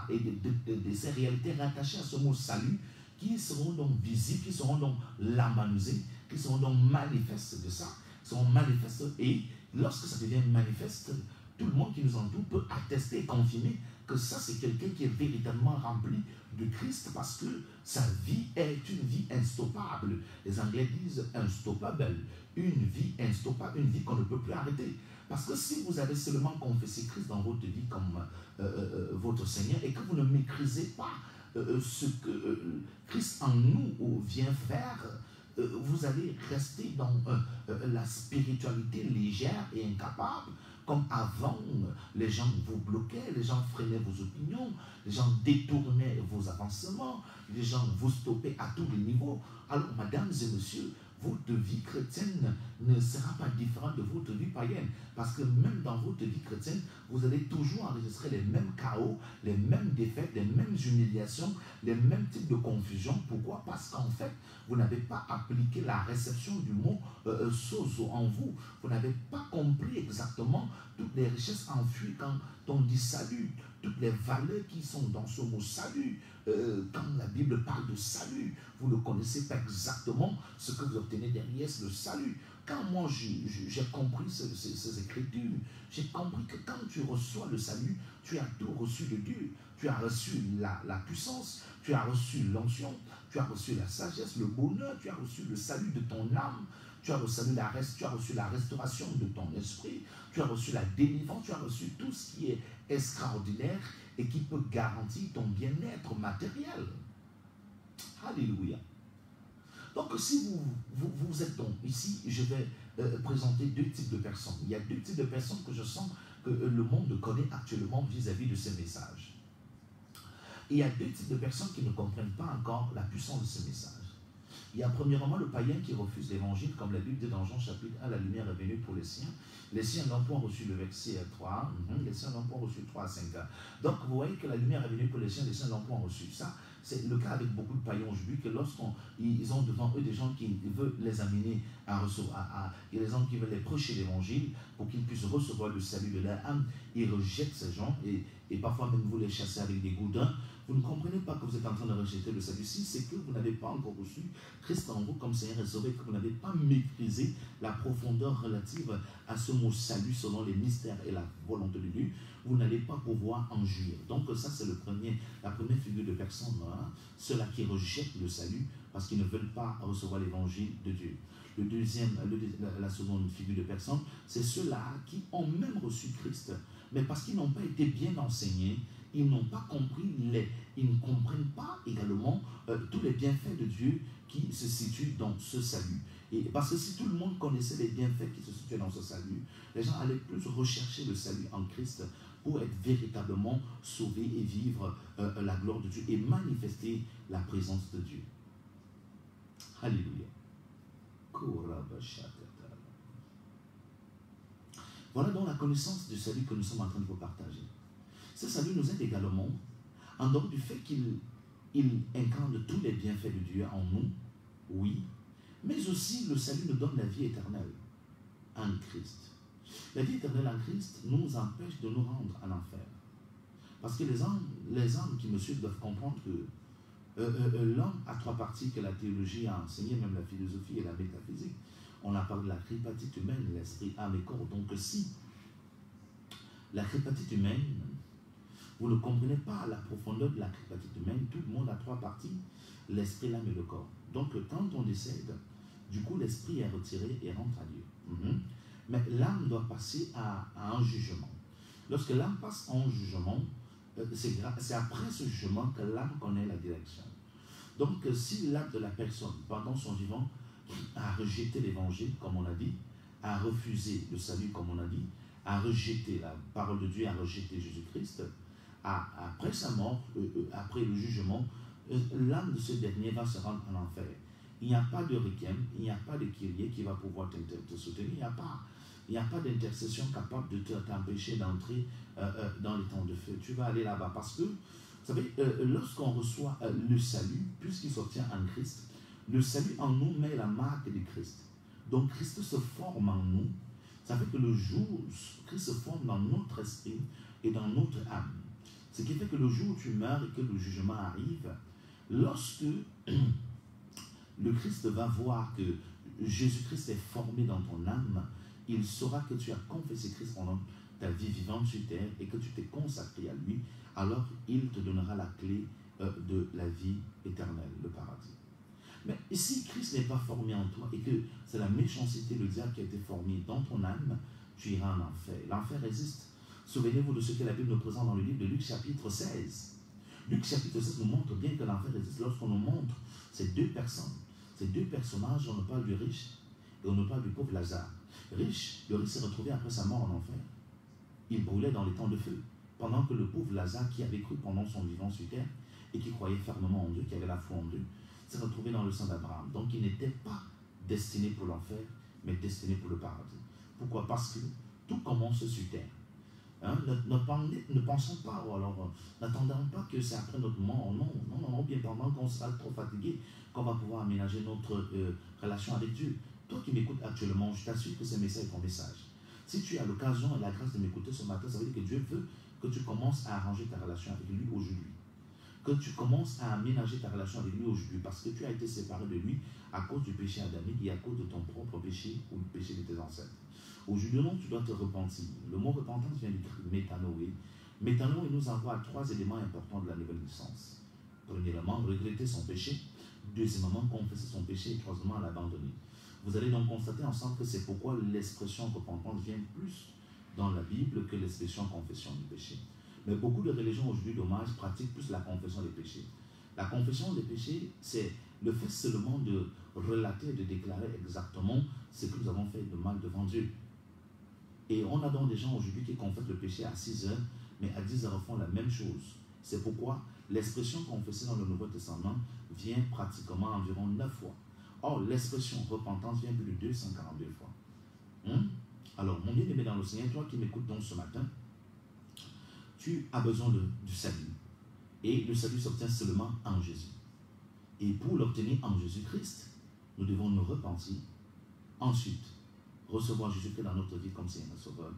de ces réalités rattachées à ce mot salut, qui seront donc visibles, qui seront donc lamanisées, qui seront donc manifestes de ça, seront manifestes. Et lorsque ça devient manifeste, tout le monde qui nous entoure peut attester et confirmer que ça, c'est quelqu'un qui est véritablement rempli de Christ, parce que sa vie est une vie instoppable. Les Anglais disent unstoppable, une vie instoppable, une vie qu'on ne peut plus arrêter. Parce que si vous avez seulement confessé Christ dans votre vie comme votre Seigneur et que vous ne maîtrisez pas ce que Christ en nous vient faire, vous allez rester dans la spiritualité légère et incapable. Comme avant, les gens vous bloquaient, les gens freinaient vos opinions, les gens détournaient vos avancements, les gens vous stoppaient à tous les niveaux. Alors, mesdames et messieurs, votre vie chrétienne ne sera pas différente de votre vie païenne. Parce que même dans votre vie chrétienne, vous allez toujours enregistrer les mêmes chaos, les mêmes défaites, les mêmes humiliations, les mêmes types de confusion. Pourquoi? Parce qu'en fait, vous n'avez pas appliqué la réception du mot sozo en vous. Vous n'avez pas compris exactement toutes les richesses enfuies quand on dit salut, toutes les valeurs qui sont dans ce mot salut. Quand la Bible parle de salut, vous ne connaissez pas exactement ce que vous obtenez derrière le salut. Quand moi j'ai compris ces écritures, j'ai compris que quand tu reçois le salut, tu as tout reçu de Dieu. Tu as reçu la puissance, tu as reçu l'onction, tu as reçu la sagesse, le bonheur, tu as reçu le salut de ton âme, tu as reçu la restauration de ton esprit, tu as reçu la délivrance, tu as reçu tout ce qui est extraordinaire et qui peut garantir ton bien-être matériel. Alléluia. Donc si vous êtes donc ici, je vais présenter deux types de personnes. Il y a deux types de personnes que je sens que le monde connaît actuellement vis-à-vis de ces messages. Et il y a deux types de personnes qui ne comprennent pas encore la puissance de ce message. Il y a premièrement le païen qui refuse l'évangile, comme la Bible dit dans Jean chapitre 1, la lumière est venue pour les siens. Les siens n'ont point reçu le verset 3, les siens n'ont point reçu 3 à 5 ans. Donc vous voyez que la lumière est venue pour les siens n'ont point reçu. Ça, c'est le cas avec beaucoup de païens aujourd'hui, que lorsqu'ils ont devant eux des gens qui veulent les amener à recevoir, il y a des gens qui veulent les prêcher l'évangile pour qu'ils puissent recevoir le salut de leur âme, ils rejettent ces gens et et parfois même vous les chassez avec des goudins, vous ne comprenez pas que vous êtes en train de rejeter le salut. Si c'est que vous n'avez pas encore reçu Christ en vous comme Seigneur et Sauveur, que vous n'avez pas maîtrisé la profondeur relative à ce mot salut selon les mystères et la volonté de Dieu, vous n'allez pas pouvoir en jouir. Donc ça c'est la première figure de personne, hein, ceux-là qui rejettent le salut parce qu'ils ne veulent pas recevoir l'évangile de Dieu. La seconde figure de personne, c'est ceux-là qui ont même reçu Christ, mais parce qu'ils n'ont pas été bien enseignés, ils n'ont pas compris, ils ne comprennent pas également tous les bienfaits de Dieu qui se situent dans ce salut. Et parce que si tout le monde connaissait les bienfaits qui se situaient dans ce salut, les gens allaient plus rechercher le salut en Christ pour être véritablement sauvés et vivre la gloire de Dieu et manifester la présence de Dieu. Alléluia. Voilà donc la connaissance du salut que nous sommes en train de vous partager. Ce salut nous aide également, en dehors du fait qu'il incarne tous les bienfaits de Dieu en nous, oui, mais aussi le salut nous donne la vie éternelle en Christ. La vie éternelle en Christ nous empêche de nous rendre en enfer. Parce que les hommes qui me suivent doivent comprendre que l'homme a trois parties que la théologie a enseignées, même la philosophie et la métaphysique. On a parlé de la tripatite humaine, l'esprit, âme et corps. Donc si la tripatite humaine, vous ne comprenez pas la profondeur de la tripatite humaine, tout le monde a trois parties, l'esprit, l'âme et le corps. Donc quand on décède, du coup l'esprit est retiré et rentre à Dieu. Mais l'âme doit passer à un jugement. Lorsque l'âme passe en jugement, c'est après ce jugement que l'âme connaît la direction. Donc si l'âme de la personne, pendant son vivant, a rejeté l'évangile, comme on a dit, a refusé le salut, comme on a dit, a rejeté la parole de Dieu, a rejeté Jésus-Christ, après sa mort, après le jugement, l'âme de ce dernier va se rendre en enfer. Il n'y a pas de requiem, il n'y a pas de kyrie qui va pouvoir te soutenir, il n'y a pas d'intercession capable de t'empêcher d'entrer dans les temps de feu. Tu vas aller là-bas parce que, vous savez, lorsqu'on reçoit le salut, puisqu'il s'obtient en Christ, le salut en nous met la marque de Christ. Donc Christ se forme en nous. Ça fait que le jour où Christ se forme dans notre esprit et dans notre âme, ce qui fait que le jour où tu meurs et que le jugement arrive, lorsque le Christ va voir que Jésus-Christ est formé dans ton âme, il saura que tu as confessé Christ pendant ta vie vivante sur terre et que tu t'es consacré à lui, alors il te donnera la clé de la vie éternelle, le paradis. Mais si Christ n'est pas formé en toi et que c'est la méchanceté, le diable qui a été formé dans ton âme, tu iras en enfer. L'enfer existe. Souvenez-vous de ce que la Bible nous présente dans le livre de Luc chapitre 16. Luc chapitre 16 nous montre bien que l'enfer existe lorsqu'on nous montre ces deux personnes. Ces deux personnages, on nous parle du riche et on nous parle du pauvre Lazare. Le riche s'est retrouvé après sa mort en enfer. Il brûlait dans les temps de feu. Pendant que le pauvre Lazare, qui avait cru pendant son vivant sur terre et qui croyait fermement en Dieu, qui avait la foi en Dieu, s'est retrouvé dans le sang d'Abraham. Donc il n'était pas destiné pour l'enfer, mais destiné pour le paradis. Pourquoi? Parce que tout commence sur terre. Hein? Ne pensons pas, ou alors n'attendons pas que c'est après notre mort. Non, bien pendant qu'on sera trop fatigué, qu'on va pouvoir aménager notre relation avec Dieu. Toi qui m'écoutes actuellement, je t'assure que ce message est ton message. Si tu as l'occasion et la grâce de m'écouter ce matin, ça veut dire que Dieu veut que tu commences à arranger ta relation avec lui aujourd'hui. Que tu commences à aménager ta relation avec lui aujourd'hui parce que tu as été séparé de lui à cause du péché adamique et à cause de ton propre péché ou le péché de tes ancêtres. Aujourd'hui, non, tu dois te repentir. Le mot repentance vient du grec métanoé. Métanoé nous envoie à trois éléments importants de la nouvelle naissance. Premièrement, regretter son péché. Deuxièmement, confesser son péché. Et troisièmement, l'abandonner. Vous allez donc constater ensemble que c'est pourquoi l'expression repentance vient plus dans la Bible que l'expression confession du péché. Mais beaucoup de religions aujourd'hui, dommage, pratiquent plus la confession des péchés. La confession des péchés, c'est le fait seulement de relater, de déclarer exactement ce que nous avons fait de mal devant Dieu. Et on a donc des gens aujourd'hui qui confessent le péché à 6 heures, mais à 10 heures font la même chose. C'est pourquoi l'expression confessée dans le Nouveau Testament vient pratiquement environ 9 fois. Or, l'expression repentance vient plus de 242 fois. Alors, mon bien-aimé dans le Seigneur, toi qui m'écoutes donc ce matin, tu as besoin du salut. Et le salut s'obtient seulement en Jésus. Et pour l'obtenir en Jésus-Christ, nous devons nous repentir. Ensuite, recevoir Jésus-Christ dans notre vie comme Seigneur et Sauveur.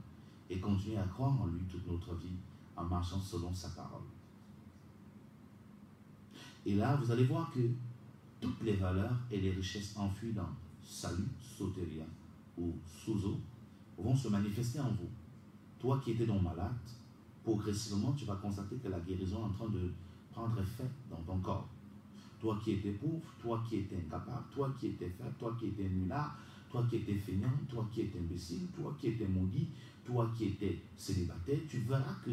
Et continuer à croire en lui toute notre vie en marchant selon sa parole. Et là, vous allez voir que toutes les valeurs et les richesses enfuies dans salut, soteria ou sozo vont se manifester en vous. Toi qui étais donc malade, progressivement, tu vas constater que la guérison est en train de prendre effet dans ton corps. Toi qui étais pauvre, toi qui étais incapable, toi qui étais faible, toi qui étais nulard, toi qui étais feignant, toi qui étais imbécile, toi qui étais maudit, toi qui étais célibataire, tu verras que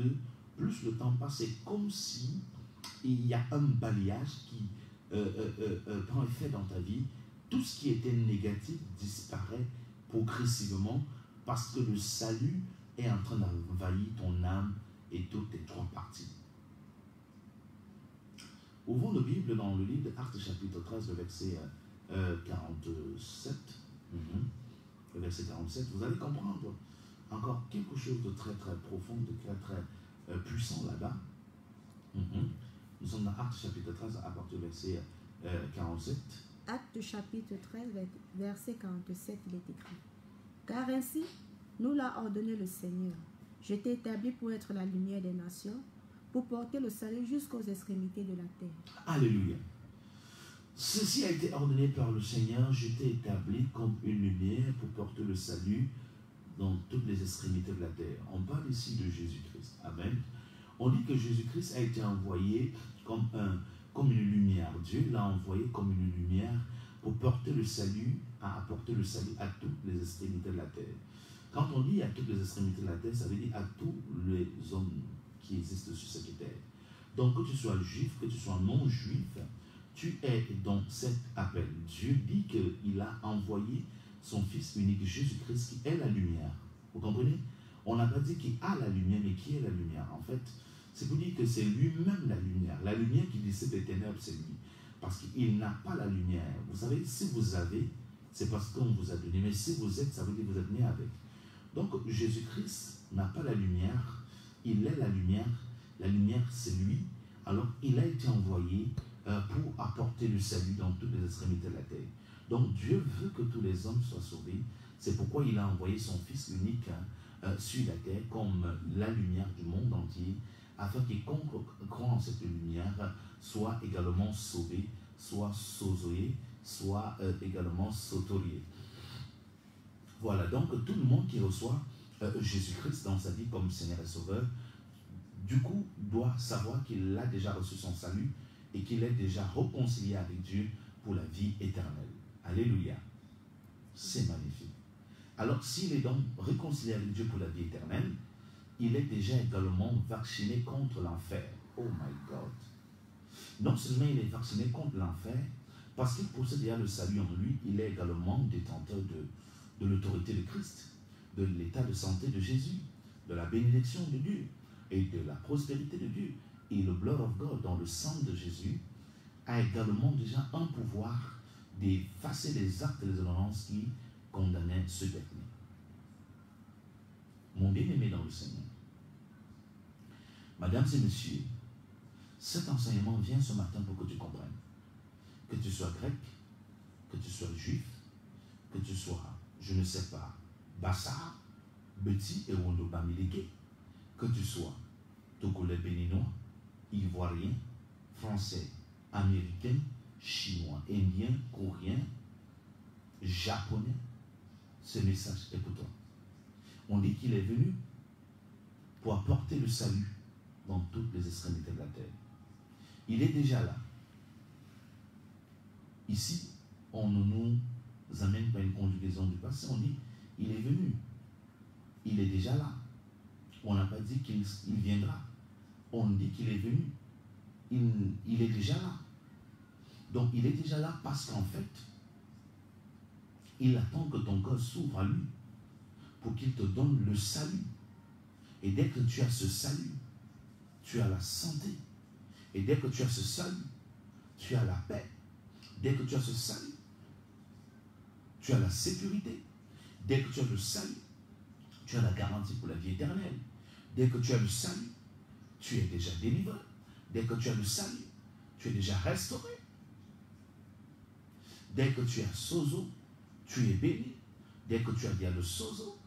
plus le temps passe, c'est comme si il y a un balayage qui prend effet dans ta vie. Tout ce qui était négatif disparaît progressivement parce que le salut est en train d'envahir ton âme et toutes tes trois parties. Ouvrons la Bible dans le livre d'Actes chapitre 13, le verset 47. Le verset 47, vous allez comprendre encore quelque chose de très très profond, de très très puissant là-bas. Nous sommes dans Actes chapitre 13 à partir du verset 47. Actes chapitre 13, verset 47, il est écrit. Car ainsi nous l'a ordonné le Seigneur. Je t'ai établi pour être la lumière des nations, pour porter le salut jusqu'aux extrémités de la terre. Alléluia. Ceci a été ordonné par le Seigneur. Je t'ai établi comme une lumière pour porter le salut dans toutes les extrémités de la terre. On parle ici de Jésus-Christ. Amen. On dit que Jésus-Christ a été envoyé comme une lumière. Dieu l'a envoyé comme une lumière pour porter le salut, à apporter le salut à toutes les extrémités de la terre. Quand on dit à toutes les extrémités de la terre, ça veut dire à tous les hommes qui existent sur cette terre. Donc que tu sois juif, que tu sois non-juif, tu es dans cet appel. Dieu dit qu'il a envoyé son Fils unique, Jésus-Christ, qui est la lumière. Vous comprenez? On n'a pas dit qu'il a la lumière, mais qui est la lumière? En fait, c'est pour dire que c'est lui-même la lumière. La lumière qui dissipe les ténèbres, c'est lui. Parce qu'il n'a pas la lumière. Vous savez, si vous avez, c'est parce qu'on vous a donné. Mais si vous êtes, ça veut dire que vous êtes né avec. Donc, Jésus-Christ n'a pas la lumière. Il est la lumière. La lumière, c'est lui. Alors, il a été envoyé pour apporter le salut dans toutes les extrémités de la terre. Donc, Dieu veut que tous les hommes soient sauvés. C'est pourquoi il a envoyé son Fils unique sur la terre comme la lumière du monde entier, afin qu'il croit en cette lumière soit également sauvé, soit sozoé, soit également sotorié. Voilà, donc tout le monde qui reçoit Jésus-Christ dans sa vie comme Seigneur et Sauveur, du coup, doit savoir qu'il a déjà reçu son salut et qu'il est déjà réconcilié avec Dieu pour la vie éternelle. Alléluia. C'est magnifique. Alors, s'il est donc réconcilié avec Dieu pour la vie éternelle, il est déjà également vacciné contre l'enfer. Oh my God. Non seulement il est vacciné contre l'enfer, parce qu'il possède déjà le salut en lui, il est également détenteur de l'autorité de Christ, de l'état de santé de Jésus, de la bénédiction de Dieu et de la prospérité de Dieu. Et le blood of God, dans le sang de Jésus, a également déjà un pouvoir d'effacer les actes et les ordonnances qui condamnaient ce dernier. Mon bien-aimé dans le Seigneur, mesdames et messieurs, cet enseignement vient ce matin pour que tu comprennes. Que tu sois grec, que tu sois juif, que tu sois, je ne sais pas, Bassar, Beti et Wondobamileke, que tu sois Togolais béninois, Ivoirien, Français, Américain, Chinois, Indien, Coréen, Japonais, ce message est pour toi. On dit qu'il est venu pour apporter le salut dans toutes les extrémités de la terre. Il est déjà là. Ici, on ne nous amène pas une conjugaison du passé, on dit il est venu. Il est déjà là. On n'a pas dit qu'il viendra. On dit qu'il est venu. Il est déjà là. Donc il est déjà là parce qu'en fait, il attend que ton cœur s'ouvre à lui pour qu'il te donne le salut. Et dès que tu as ce salut, tu as la santé. Et dès que tu as ce salut, tu as la paix. Dès que tu as ce salut, tu as la sécurité. Dès que tu as le salut, tu as la garantie pour la vie éternelle. Dès que tu as le salut, tu es déjà délivré. Dès que tu as le salut, tu es déjà restauré. Dès que tu as sozo, tu es béni. Dès que tu as bien le sozo,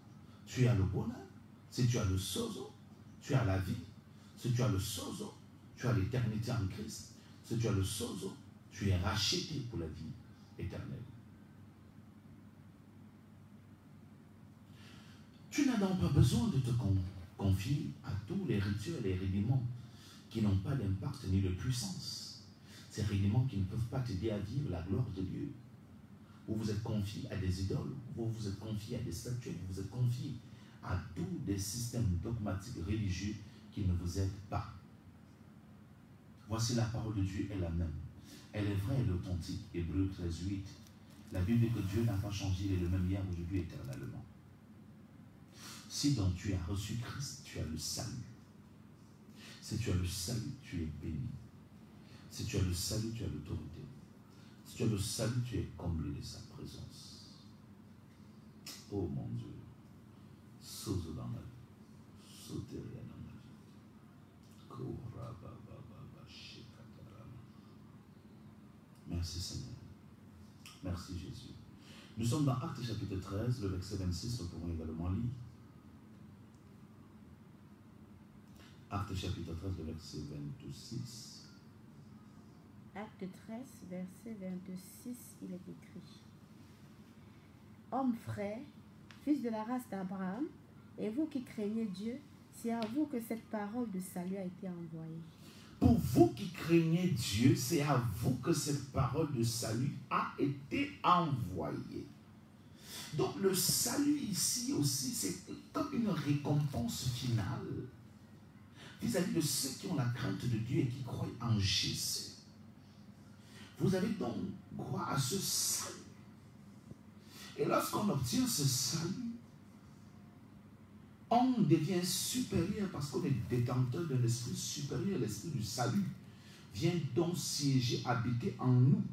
tu as le bonheur. Si tu as le sozo, tu as la vie. Si tu as le sozo, tu as l'éternité en Christ. Si tu as le sozo, tu es racheté pour la vie éternelle. Tu n'as donc pas besoin de te confier à tous les rituels et rudiments qui n'ont pas d'impact ni de puissance. Ces rudiments qui ne peuvent pas t'aider à vivre la gloire de Dieu. Vous vous êtes confié à des idoles, vous vous êtes confié à des statues, vous vous êtes confié à tous des systèmes dogmatiques religieux qui ne vous aident pas. Voici la parole de Dieu est la même. Elle est vraie, elle est authentique. Hébreux 13:8. La Bible dit que Dieu n'a pas changé, il est le même hier, aujourd'hui, éternellement. Si donc tu as reçu Christ, tu as le salut. Si tu as le salut, tu es béni. Si tu as le salut, tu as l'autorité. Si tu as le salut, tu es comblé de sa présence. Oh mon Dieu. Sozo dans ma vie. Soteria dans ma vie. Merci Seigneur. Merci Jésus. Nous sommes dans Actes chapitre 13, le verset 26, nous pouvons également lire. Actes chapitre 13, le verset 26. Acte 13, verset 26, il est écrit. Hommes frères, fils de la race d'Abraham, et vous qui craignez Dieu, c'est à vous que cette parole de salut a été envoyée. Pour vous qui craignez Dieu, c'est à vous que cette parole de salut a été envoyée. Donc le salut ici aussi, c'est comme une récompense finale vis-à-vis de ceux qui ont la crainte de Dieu et qui croient en Jésus. Vous avez donc droit à ce salut. Et lorsqu'on obtient ce salut, on devient supérieur parce qu'on est détenteur d'un esprit supérieur. L'esprit du salut vient donc siéger, habiter en nous.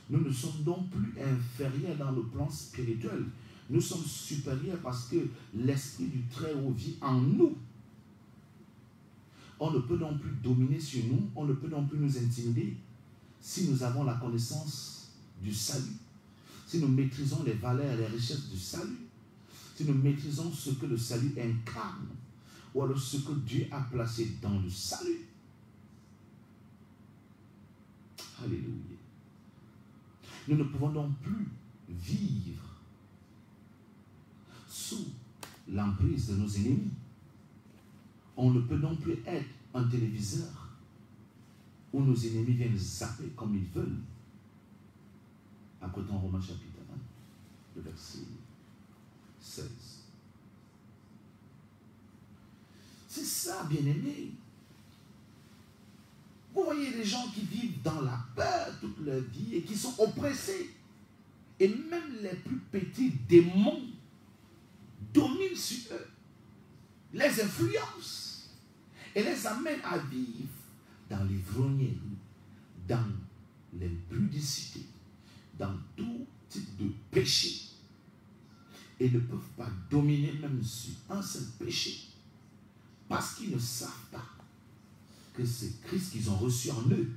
Nous ne sommes donc plus inférieurs dans le plan spirituel. Nous sommes supérieurs parce que l'esprit du Très-Haut vit en nous. On ne peut donc plus dominer sur nous, on ne peut donc plus nous intimider si nous avons la connaissance du salut, si nous maîtrisons les valeurs et les richesses du salut, si nous maîtrisons ce que le salut incarne, ou alors ce que Dieu a placé dans le salut. Alléluia. Nous ne pouvons donc plus vivre sous l'emprise de nos ennemis. On ne peut donc plus être un téléviseur où nos ennemis viennent zapper comme ils veulent. Après dans Romains chapitre 1, le verset 16. C'est ça, bien-aimé. Vous voyez les gens qui vivent dans la peur toute leur vie et qui sont oppressés. Et même les plus petits démons dominent sur eux, les influencent et les amènent à vivre dans l'ivrognerie, dans l'impudicité, dans tout type de péché. Et ne peuvent pas dominer même sur un seul péché parce qu'ils ne savent pas que c'est Christ qu'ils ont reçu en eux.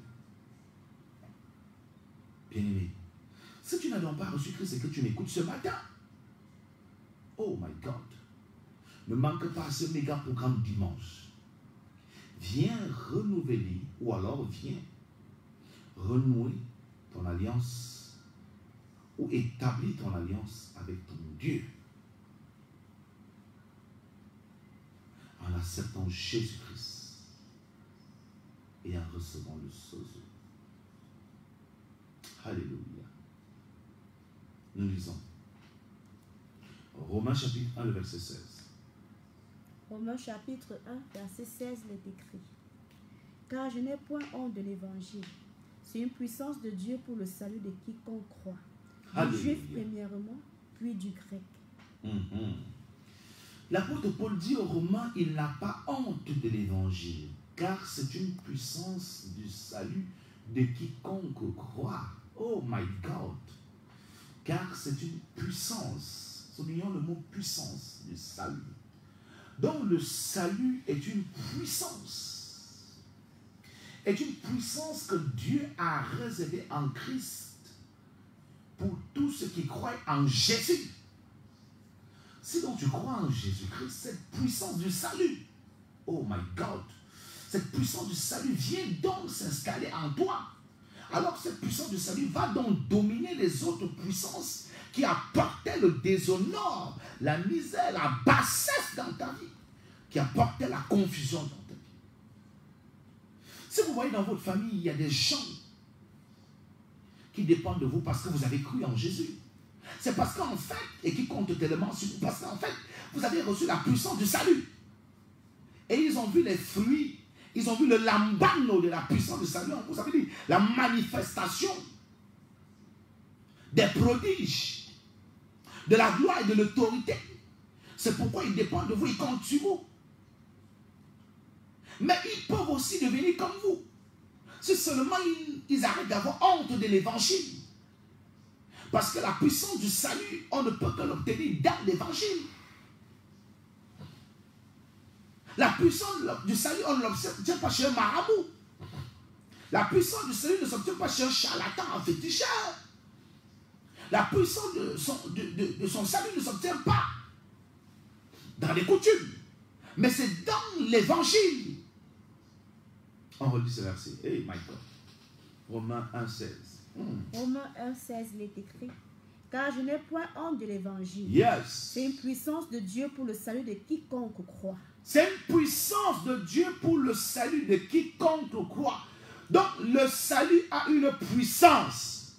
Bien-aimé, si tu n'as donc pas reçu Christ et que tu m'écoutes ce matin, oh my God, ne manque pas à ce méga programme dimanche. Viens renouveler ou alors viens renouer ton alliance ou établir ton alliance avec ton Dieu en acceptant Jésus-Christ et en recevant le sozo. Alléluia. Nous lisons Romains chapitre 1, le verset 16. Romains chapitre 1, verset 16, il est écrit. Car je n'ai point honte de l'évangile. C'est une puissance de Dieu pour le salut de quiconque croit. Du juif premièrement, puis du grec. L'apôtre Paul dit aux Romains, il n'a pas honte de l'évangile, car c'est une puissance du salut de quiconque croit. Oh my God! Car c'est une puissance. Soulignons le mot puissance du salut. Donc le salut est une puissance. Est une puissance que Dieu a réservée en Christ pour tous ceux qui croient en Jésus. Si donc tu crois en Jésus-Christ, cette puissance du salut, oh my God, cette puissance du salut vient donc s'installer en toi. Alors cette puissance du salut va donc dominer les autres puissances qui apportaient le déshonneur, la misère, la bassesse dans ta vie, qui apportaient la confusion dans ta vie. Si vous voyez dans votre famille, il y a des gens qui dépendent de vous parce que vous avez cru en Jésus. C'est parce qu'en fait, et qui compte tellement sur vous, parce qu'en fait, vous avez reçu la puissance du salut. Et ils ont vu les fruits, ils ont vu le lambano de la puissance du salut. Vous savez dire, la manifestation des prodiges, de la gloire et de l'autorité. C'est pourquoi ils dépendent de vous, ils comptent sur vous. Mais ils peuvent aussi devenir comme vous. Si seulement ils arrêtent d'avoir honte de l'évangile. Parce que la puissance du salut, on ne peut que l'obtenir dans l'évangile. La puissance du salut, on ne l'obtient pas chez un marabout. La puissance du salut ne s'obtient pas chez un charlatan, un féticheur. La puissance de son salut ne s'obtient pas dans les coutumes. Mais c'est dans l'évangile. On relit ce verset. Hey, Michael. Romains 1,16. Romains 1,16, il est écrit. Car je n'ai point honte de l'évangile. Yes. C'est une puissance de Dieu pour le salut de quiconque croit. C'est une puissance de Dieu pour le salut de quiconque croit. Donc le salut a une puissance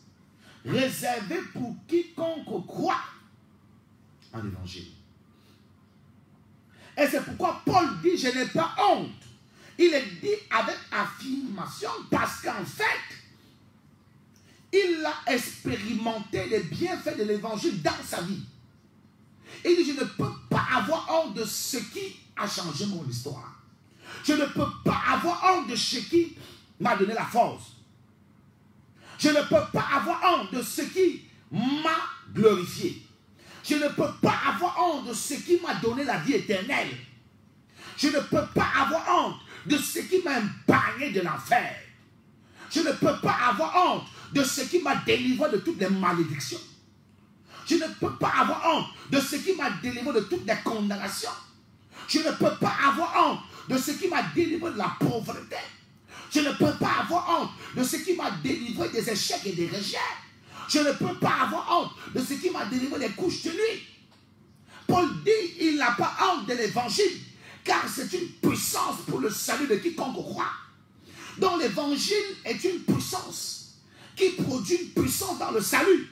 réservée pour quiconque croit en l'évangile. Et c'est pourquoi Paul dit, je n'ai pas honte. Il est dit avec affirmation parce qu'en fait, il a expérimenté les bienfaits de l'évangile dans sa vie. Il dit, je ne peux pas avoir honte de ce qui a changé mon histoire. Je ne peux pas avoir honte de ce qui m'a donné la force. Je ne peux pas avoir honte de ce qui m'a glorifié. Je ne peux pas avoir honte de ce qui m'a donné la vie éternelle. Je ne peux pas avoir honte de ce qui m'a épargné de l'enfer. Je ne peux pas avoir honte de ce qui m'a délivré de toutes les malédictions. Je ne peux pas avoir honte de ce qui m'a délivré de toutes les condamnations. Je ne peux pas avoir honte de ce qui m'a délivré de la pauvreté. Je ne peux pas avoir honte de ce qui m'a délivré des échecs et des rejets. Je ne peux pas avoir honte de ce qui m'a délivré des couches de nuit. Paul dit, il n'a pas honte de l'évangile, car c'est une puissance pour le salut de quiconque croit. Donc l'évangile est une puissance qui produit une puissance dans le salut.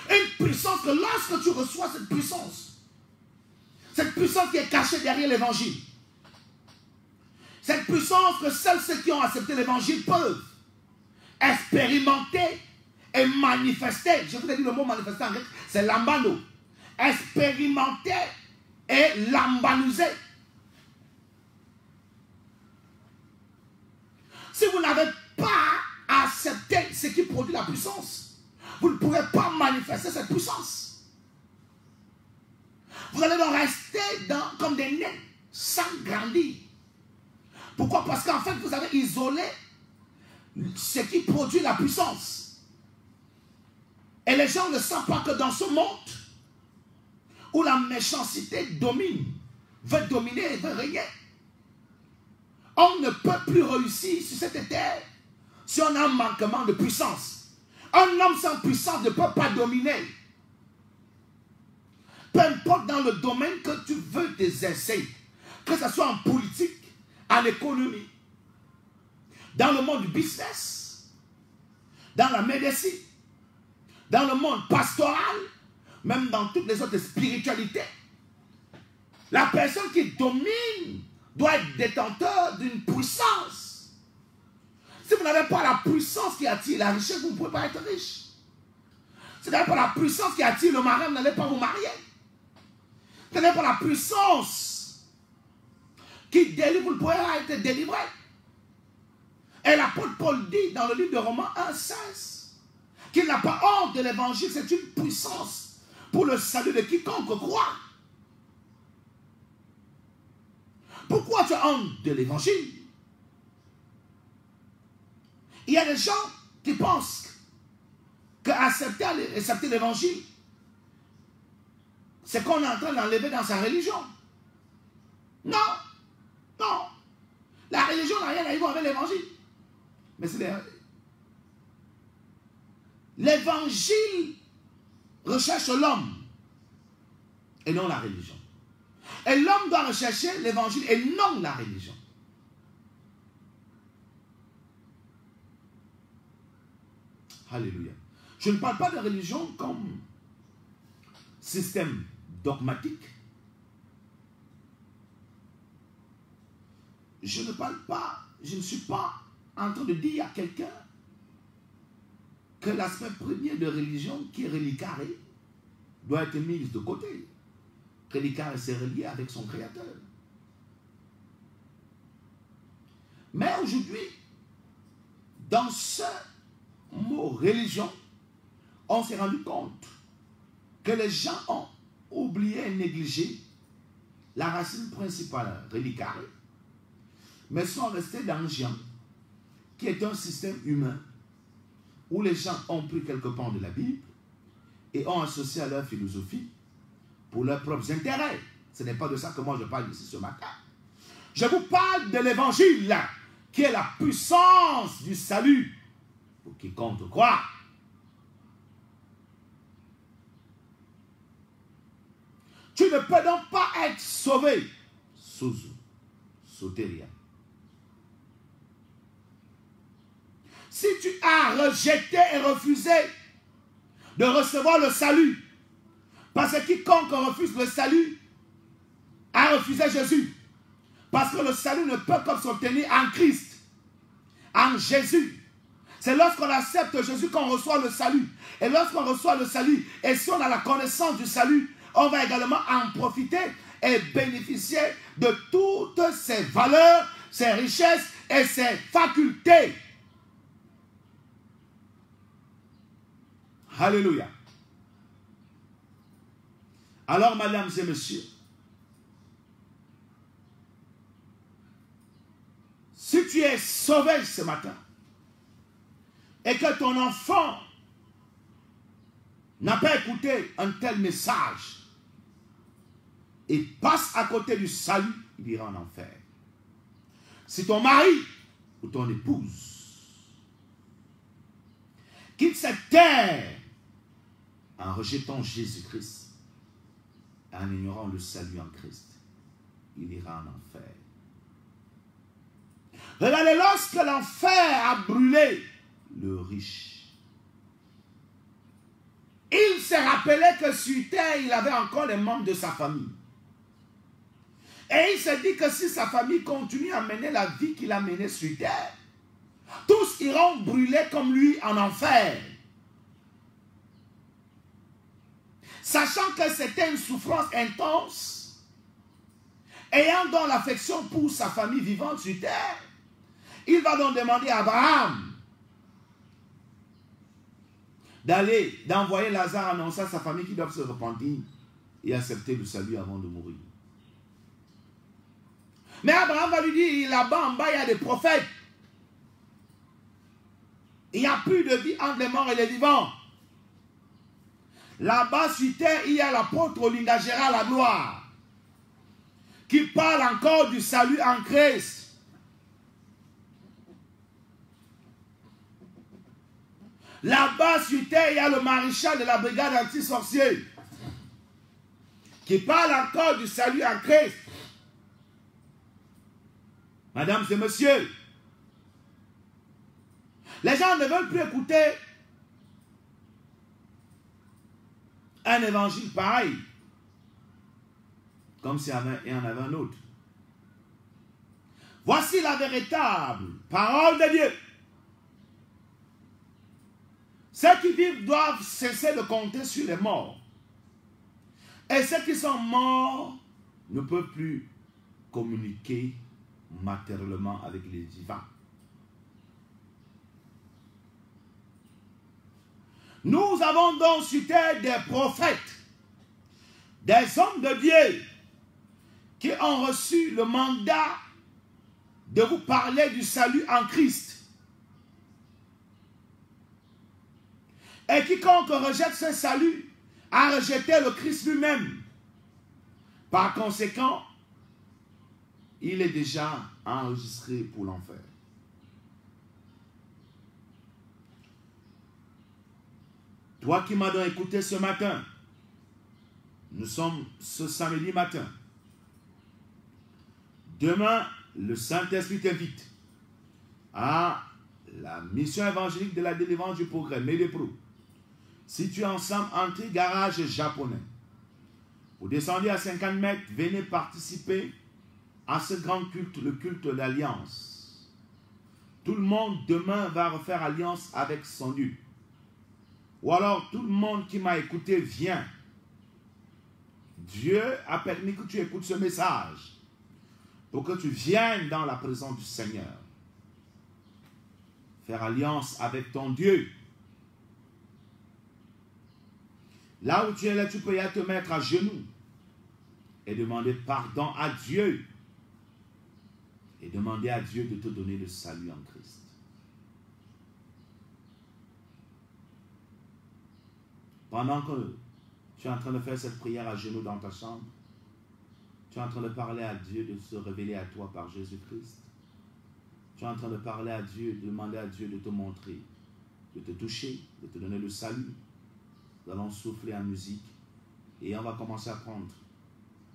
Une puissance que lorsque tu reçois cette puissance qui est cachée derrière l'évangile, cette puissance que seuls ceux qui ont accepté l'évangile peuvent expérimenter et manifester. Je vous ai dit le mot manifester en grec, c'est lambano. Expérimenter et lambanuser. Si vous n'avez pas accepté ce qui produit la puissance, vous ne pourrez pas manifester cette puissance. Vous allez donc rester comme des nains sans grandir. Pourquoi? Parce qu'en fait, vous avez isolé ce qui produit la puissance. Et les gens ne savent pas que dans ce monde où la méchanceté domine, veut dominer et veut régner, on ne peut plus réussir sur cette terre si on a un manquement de puissance. Un homme sans puissance ne peut pas dominer. Peu importe dans le domaine que tu veux t'exercer, que ce soit en politique, en économie, dans le monde du business, dans la médecine, dans le monde pastoral, même dans toutes les autres spiritualités, la personne qui domine doit être détenteur d'une puissance. Si vous n'avez pas la puissance qui attire la richesse, vous ne pouvez pas être riche. Si vous n'avez pas la puissance qui attire le mari, vous n'allez pas vous marier. Si vous n'avez pas la puissance qui délivre, vous ne pouvez pas être délivré. Et l'apôtre Paul dit dans le livre de Romains 1,16 qu'il n'a pas honte de l'évangile, c'est une puissance pour le salut de quiconque croit. Pourquoi tu as honte de l'évangile? Il y a des gens qui pensent qu'accepter l'évangile, c'est qu'on est en train d'enlever dans sa religion. Non, non. ils vont avec l'évangile. Mais c'est l'évangile recherche l'homme et non la religion. Et l'homme doit rechercher l'évangile et non la religion. Alléluia. Je ne parle pas de religion comme système dogmatique. Je ne suis pas en train de dire à quelqu'un que l'aspect premier de religion, qui est relicaré, doit être mis de côté. Relicaré, c'est relié avec son Créateur. Mais aujourd'hui, dans ce mot religion, on s'est rendu compte que les gens ont oublié et négligé la racine principale, relicaré, mais sont restés dans le géant, qui est un système humain où les gens ont pris quelques pans de la Bible et ont associé à leur philosophie pour leurs propres intérêts. Ce n'est pas de ça que moi je parle ici ce matin. Je vous parle de l'évangile, qui est la puissance du salut pour quiconque croit. Tu ne peux donc pas être sauvé. Sozo, soteria. Si tu as rejeté et refusé de recevoir le salut, parce que quiconque refuse le salut a refusé Jésus. Parce que le salut ne peut comme s'obtenir en Christ, en Jésus. C'est lorsqu'on accepte Jésus qu'on reçoit le salut. Et lorsqu'on reçoit le salut, et si on a la connaissance du salut, on va également en profiter et bénéficier de toutes ses valeurs, ses richesses et ses facultés. Alléluia. Alors, mesdames et messieurs, si tu es sauvé ce matin et que ton enfant n'a pas écouté un tel message et passe à côté du salut, il ira en enfer. Si ton mari ou ton épouse quitte cette terre en rejetant Jésus-Christ, en ignorant le salut en Christ, il ira en enfer. Regardez, lorsque l'enfer a brûlé le riche, il s'est rappelé que sur terre, il avait encore les membres de sa famille. Et il s'est dit que si sa famille continue à mener la vie qu'il a menée sur terre, tous iront brûler comme lui en enfer. Sachant que c'était une souffrance intense, ayant donc l'affection pour sa famille vivante sur terre, il va donc demander à Abraham d'envoyer Lazare annoncer à sa famille qu'ils doivent se repentir et accepter le salut avant de mourir. Mais Abraham va lui dire, là-bas en bas, il y a des prophètes. Il n'y a plus de vie entre les morts et les vivants. Là-bas sur terre, il y a l'apôtre Olingagera la gloire, qui parle encore du salut en Christ. Là-bas sur terre, il y a le maréchal de la brigade anti-sorcier, qui parle encore du salut en Christ. Mesdames et messieurs, les gens ne veulent plus écouter un évangile pareil, comme s'il y en avait un autre. Voici la véritable parole de Dieu. Ceux qui vivent doivent cesser de compter sur les morts. Et ceux qui sont morts ne peuvent plus communiquer matériellement avec les vivants. Nous avons donc sur terre des prophètes, des hommes de Dieu qui ont reçu le mandat de vous parler du salut en Christ. Et quiconque rejette ce salut a rejeté le Christ lui-même. Par conséquent, il est déjà enregistré pour l'enfer. Toi qui m'as donc écouté ce matin, nous sommes ce samedi matin. Demain, le Saint-Esprit t'invite à la mission évangélique de la délivrance du progrès, Médépro. Situé ensemble entre garage japonais. Vous descendez à 50 mètres, venez participer à ce grand culte, le culte de l'alliance. Tout le monde demain va refaire alliance avec son Dieu. Ou alors tout le monde qui m'a écouté vient. Dieu a permis que tu écoutes ce message pour que tu viennes dans la présence du Seigneur. Faire alliance avec ton Dieu. Là où tu es là, tu peux y aller te mettre à genoux et demander pardon à Dieu. Et demander à Dieu de te donner le salut en Christ. Pendant que tu es en train de faire cette prière à genoux dans ta chambre, tu es en train de parler à Dieu de se révéler à toi par Jésus-Christ. Tu es en train de parler à Dieu, de demander à Dieu de te montrer, de te toucher, de te donner le salut. Nous allons souffler en musique et on va commencer à prendre,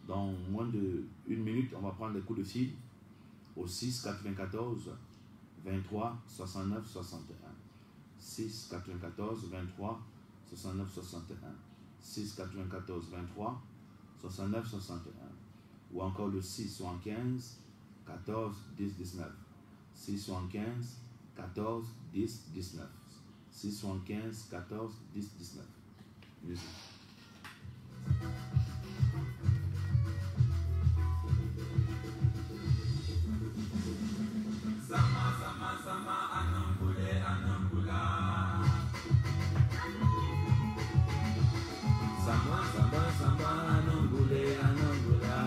dans moins d'1 minute, on va prendre les coups de fil au 6 94 23 69 61. 6 94 23 69 61. 6 94 23 69 61. Ou encore le 6 75 14 10 19. 6 75 14 10 19. 6 75 14 10 19. Musique. Sama sama sama anambule anambula. Sama sama sama anambule anambula.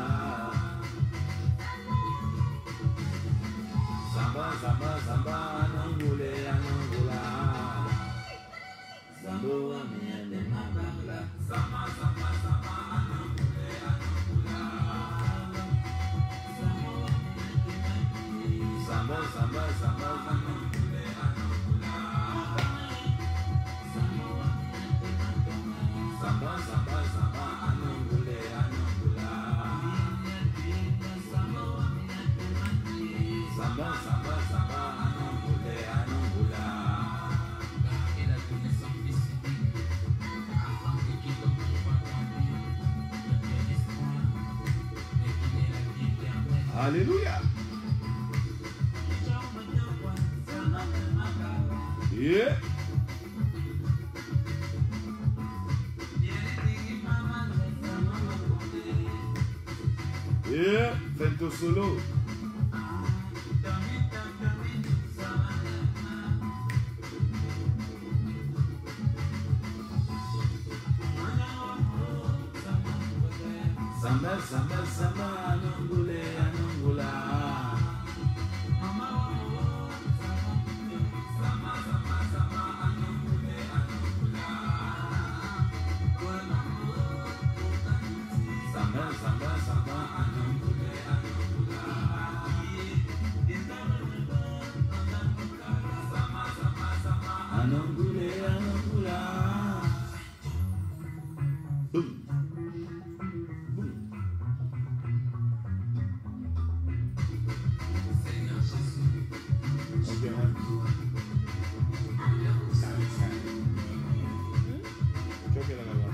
Sama sama sama anambule anambula. Zambo amiende mabala. Sama sama sama anambule anambula. Samba, samba, samba, anambule, anambula. Samba, samba, samba, anambule, anambula. Samba, samba, samba, anambule, anambula. Et la connaissance physique, avant que qui tombe soit tombé, le bien espoir, et qu'il est la vie éternelle. Alléluia. Yeah. Yeah, fais ton solo. Samba, samba, samba, anambule, anambula. Samba, samba, samba, anambule, anambula. Anambule, anambula. Boum. Boum. Seigneur Jésus. Ok, tu as quel âge là?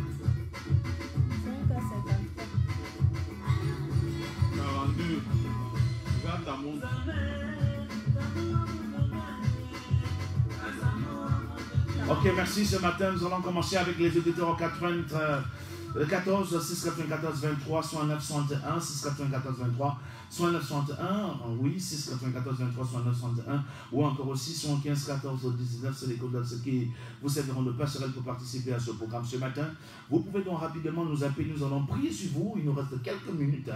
5 à 53. 42. Regarde ta montre. Ok, merci. Ce matin, nous allons commencer avec les auditeurs au 14 6 94 23 69 61 6 94 23 69 61 oui 6 94 23 69 61 ou encore aussi 75 14 19. C'est les codes de ceux qui vous serviront de passerelle pour participer à ce programme ce matin. Vous pouvez donc rapidement nous appeler. Nous allons prier sur vous. Il nous reste quelques minutes.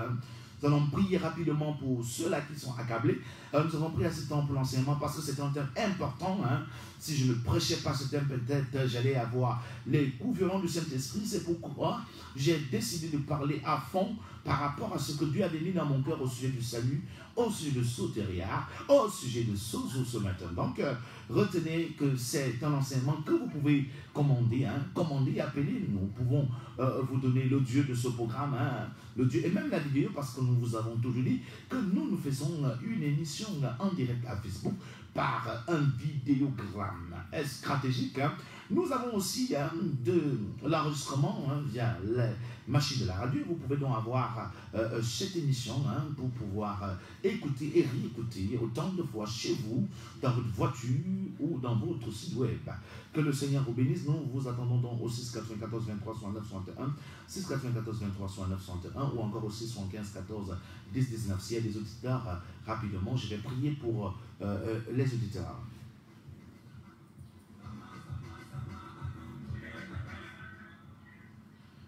Nous allons prier rapidement pour ceux-là qui sont accablés. Nous allons prier à ce temps pour l'enseignement parce que c'est un thème important. Si je ne prêchais pas ce thème, peut-être j'allais avoir les coups violents du Saint-Esprit. C'est pourquoi j'ai décidé de parler à fond par rapport à ce que Dieu avait mis dans mon cœur au sujet du salut, au sujet de Soteria, au sujet de Sozo ce matin. Donc, retenez que c'est un enseignement que vous pouvez commander, commander, appeler. Nous pouvons vous donner l'audio de ce programme, l'audio et même la vidéo, parce que nous vous avons toujours dit que nous faisons une émission en direct à Facebook par un vidéogramme stratégique. Nous avons aussi de l'enregistrement via les machines de la radio. Vous pouvez donc avoir cette émission pour pouvoir écouter et réécouter autant de fois chez vous, dans votre voiture ou dans votre site web. Que le Seigneur vous bénisse. Nous vous attendons donc au 6 94 23 69 61, 6 94 23 69 61 ou encore au 6 75 14 10 19. S'il y a des auditeurs, rapidement, je vais prier pour les auditeurs.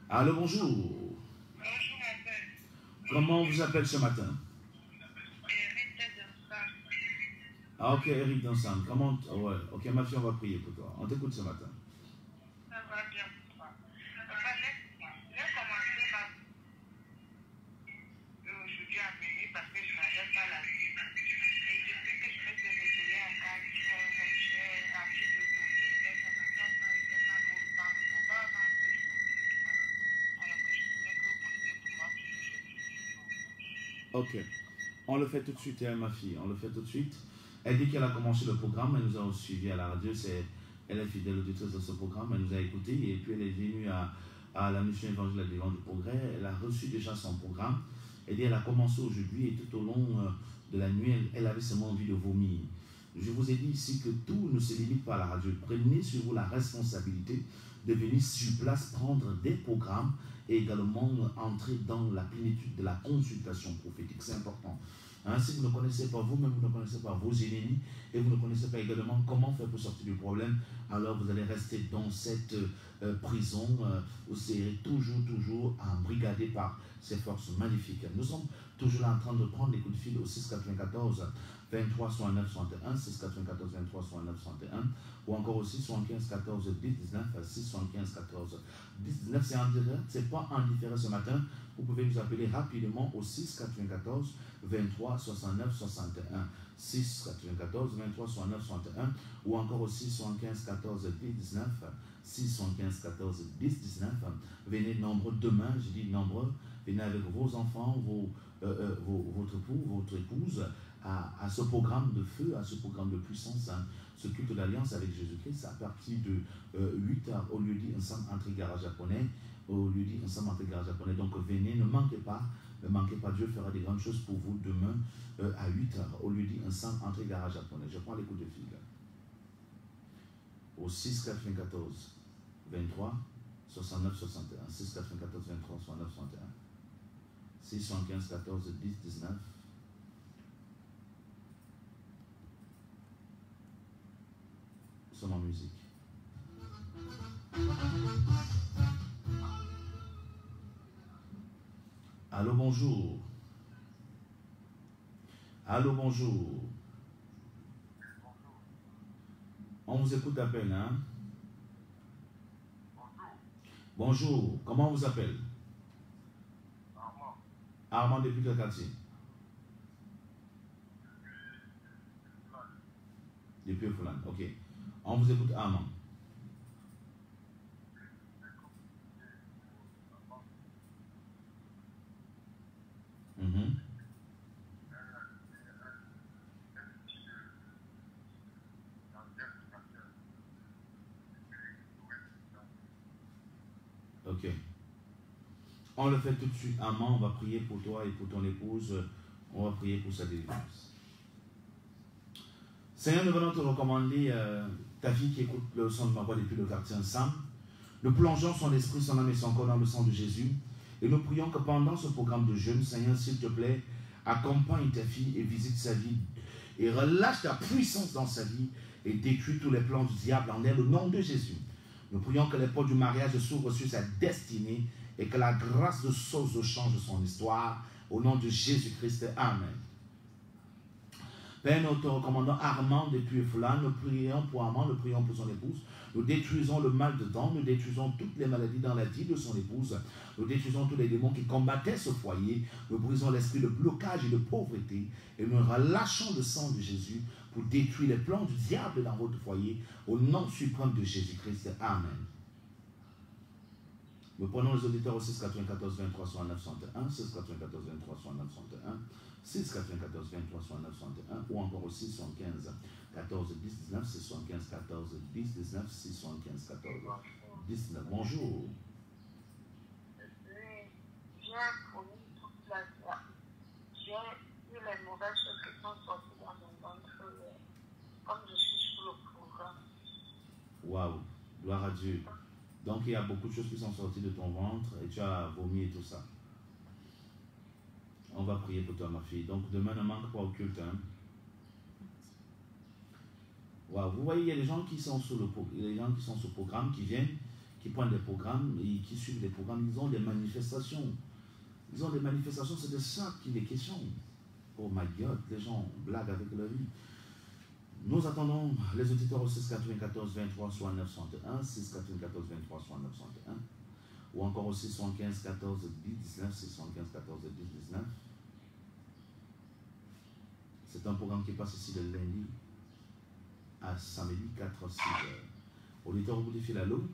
Allô, bonjour. Bonjour, ma belle. Comment on vous appelle ce matin? Eric Dansan. Ah, ok, Eric Dansan. Comment... Ouais, ok, ma fille, on va prier pour toi. On t'écoute ce matin. Ça va bien pour toi. Enfin, j'ai commencé aujourd'hui à venir parce que je n'avais pas la vie. Et depuis que je me suis réveillée à 4 heures, j'ai appris de bouger, mais ça ne passe pas, il y a mal au ventre. Il ne faut pas avoir que je bouge. Alors que je voulais que vous priez pour moi, puis je suis toujours. Ok. On le fait tout de suite, ma fille. On le fait tout de suite. Elle dit qu'elle a commencé le programme. Elle nous a suivi à la radio. Elle est fidèle auditrice de ce programme. Elle nous a écoutés. Et puis elle est venue à la mission évangile à l'évangile du progrès. Elle a reçu déjà son programme. Elle dit qu'elle a commencé aujourd'hui et tout au long de la nuit, elle avait seulement envie de vomir. Je vous ai dit ici que tout ne se limite pas à la radio. Prenez sur vous la responsabilité de venir sur place prendre des programmes et également entrer dans la plénitude de la consultation prophétique. C'est important. Si vous ne connaissez pas vous-même, vous ne connaissez pas vos ennemis et vous ne connaissez pas également comment faire pour sortir du problème, alors vous allez rester dans cette prison où vous serez toujours embrigadé par ces forces magnifiques. Nous sommes toujours là en train de prendre les coups de fil au 694 23 69 61, 694 23 69 61 ou encore aussi 75 14 10 19 6 75 14 10 19. C'est en direct, c'est pas en différé ce matin. Vous pouvez nous appeler rapidement au 6 94 23 69 61, 6 94 23 69 61 ou encore aussi 75 14 10 19, 6 75 14 10 19. Venez nombreux demain, je dis nombreux, venez avec vos enfants, votre époux, votre épouse à ce programme de feu, à ce programme de puissance, ce culte d'alliance avec Jésus-Christ à partir de 8h au lieu dit ensemble entre garage japonais, au lieu dit ensemble entre garage japonais. Donc venez, ne manquez pas, Dieu fera des grandes choses pour vous demain à 8h au lieu dit ensemble entre garage japonais. Je prends les coups de fil au 6 94 23 69 61, 6 94 23 69 61, 6 75 14 10 19. Sommes en musique. Allô, bonjour. Allô, bonjour. On vous écoute à peine, hein? Bonjour. Comment on vous appelle? Armand. Armand depuis quel quartier? Depuis Fulan, ok. On vous écoute, Armand. Ok. On le fait tout de suite, Armand. On va prier pour toi et pour ton épouse. On va prier pour sa délivrance. Seigneur, nous venons te recommander ta fille qui écoute le son de ma voix depuis le quartier ensemble. Nous plongeons son esprit, son âme et son corps dans le sang de Jésus. Et nous prions que pendant ce programme de jeûne, Seigneur, s'il te plaît, accompagne ta fille et visite sa vie. Et relâche ta puissance dans sa vie et détruis tous les plans du diable en elle au nom de Jésus. Nous prions que les portes du mariage s'ouvrent sur sa destinée et que la grâce de Sozo change son histoire. Au nom de Jésus-Christ, Amen. Père, nous te recommandons Armand depuis Flan, nous prions pour Armand, nous prions pour son épouse. Nous détruisons le mal dedans, nous détruisons toutes les maladies dans la vie de son épouse. Nous détruisons tous les démons qui combattaient ce foyer. Nous brisons l'esprit de blocage et de pauvreté. Et nous relâchons le sang de Jésus pour détruire les plans du diable dans votre foyer. Au nom suprême de Jésus-Christ. Amen. Nous prenons les auditeurs au 6 94 23 69 61, 6 94 23 69 61, 6 94 23 69 61 ou encore au 6 75 14 10 19, 6 75 14 10 19, 6 75 14 19. Bonjour. J'ai connu toute la joie. J'ai eu les mauvaises choses qui sont sorties dans mon ventre, comme je suis sur le programme. Waouh, gloire à Dieu. Donc il y a beaucoup de choses qui sont sorties de ton ventre et tu as vomi et tout ça. On va prier pour toi, ma fille. Donc demain ne manque pas au culte. Hein? Wow. Vous voyez, il y a des gens qui sont sur le programme, qui viennent, qui prennent des programmes et qui suivent les programmes. Ils ont des manifestations. Ils ont des manifestations, c'est de ça qu'il est question. Oh my God, les gens blaguent avec leur vie. Nous attendons les auditeurs au 6 94 23 69 61, 6 94 23 69 61, ou encore au 6 75 14 10 19, 6 75 14 10 19. C'est un programme qui passe ici le lundi à samedi 4 6 heures. Auditeur, vous défiez la l'eau.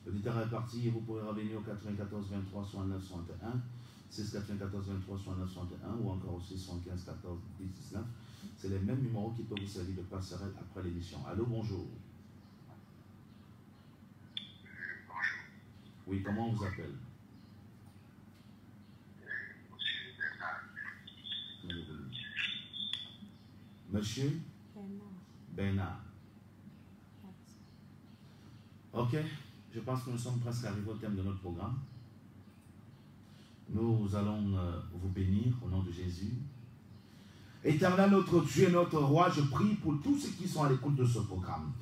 L'auditeur est parti et vous pourrez revenir au 94 23 69 61, 6 94 23 69 61 ou encore au 6 75 14 10 19. C'est les mêmes numéros qui peuvent vous servir de passerelle après l'émission. Allô, bonjour. Bonjour. Oui, comment on vous appelle? Monsieur Bernard. Ok, je pense que nous sommes presque arrivés au thème de notre programme. Nous allons vous bénir au nom de Jésus. Éternel notre Dieu et notre roi, je prie pour tous ceux qui sont à l'écoute de ce programme.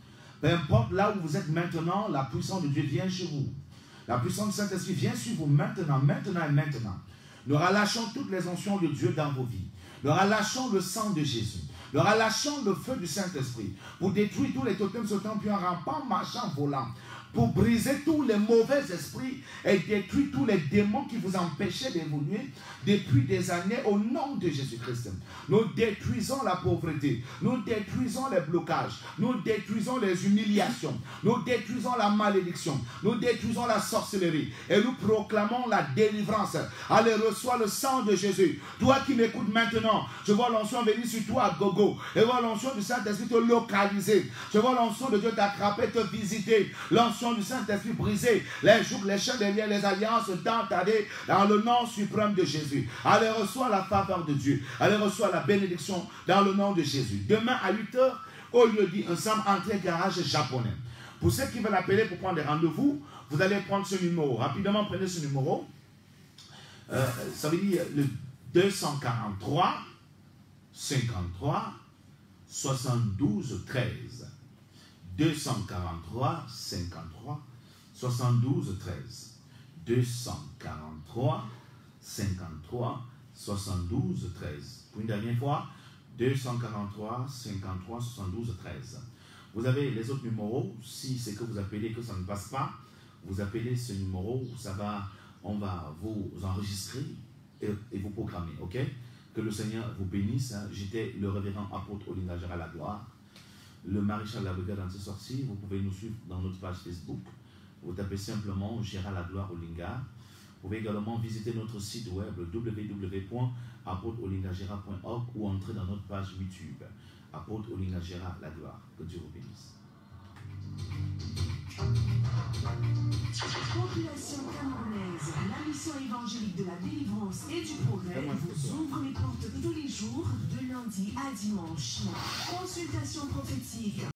Peu importe là où vous êtes maintenant, la puissance de Dieu vient chez vous. La puissance du Saint-Esprit vient sur vous maintenant, maintenant et maintenant. Nous relâchons toutes les onction de Dieu dans vos vies. Nous relâchons le sang de Jésus. Nous relâchons le feu du Saint-Esprit pour détruire tous les totems sautant puis en rampant, marchant, volant. Pour briser tous les mauvais esprits et détruire tous les démons qui vous empêchaient d'évoluer depuis des années au nom de Jésus-Christ. Nous détruisons la pauvreté, nous détruisons les blocages, nous détruisons les humiliations, nous détruisons la malédiction, nous détruisons la sorcellerie et nous proclamons la délivrance. Allez, reçois le sang de Jésus. Toi qui m'écoutes maintenant, je vois l'onction venir sur toi à gogo. Je vois l'onction du Saint-Esprit te localiser. Je vois l'onction de Dieu t'attraper, te visiter. L'onction du Saint-Esprit brisé, les jougs, les chaînes, les liens, les alliances d'entadées dans le nom suprême de Jésus. Allez, reçois la faveur de Dieu. Allez, reçois la bénédiction dans le nom de Jésus. Demain à 8 h, au lieu dit, nous sommes entrés garage japonais. Pour ceux qui veulent appeler pour prendre des rendez-vous, vous allez prendre ce numéro. Rapidement, prenez ce numéro. Ça veut dire le 243 53 72 13. 243 53 72 13. 243 53 72 13. Pour une dernière fois, 243 53 72 13. Vous avez les autres numéros. Si c'est que vous appelez que ça ne passe pas, vous appelez ce numéro, on va vous enregistrer et vous programmer, ok? Que le Seigneur vous bénisse. J'étais le révérend apôtre Olinga Gérald Lagloire, le maréchal de la brigade anti-sorcier. Vous pouvez nous suivre dans notre page Facebook. Vous tapez simplement Gérald Lagloire Olinga. Vous pouvez également visiter notre site web www.apôtreolingagera.org ou entrer dans notre page YouTube Apôtre Olinga Gérald Lagloire. Que Dieu vous bénisse. Population camerounaise, la mission évangélique de la délivrance et du progrès vous ouvre les portes tous les jours de lundi à dimanche. Consultation prophétique.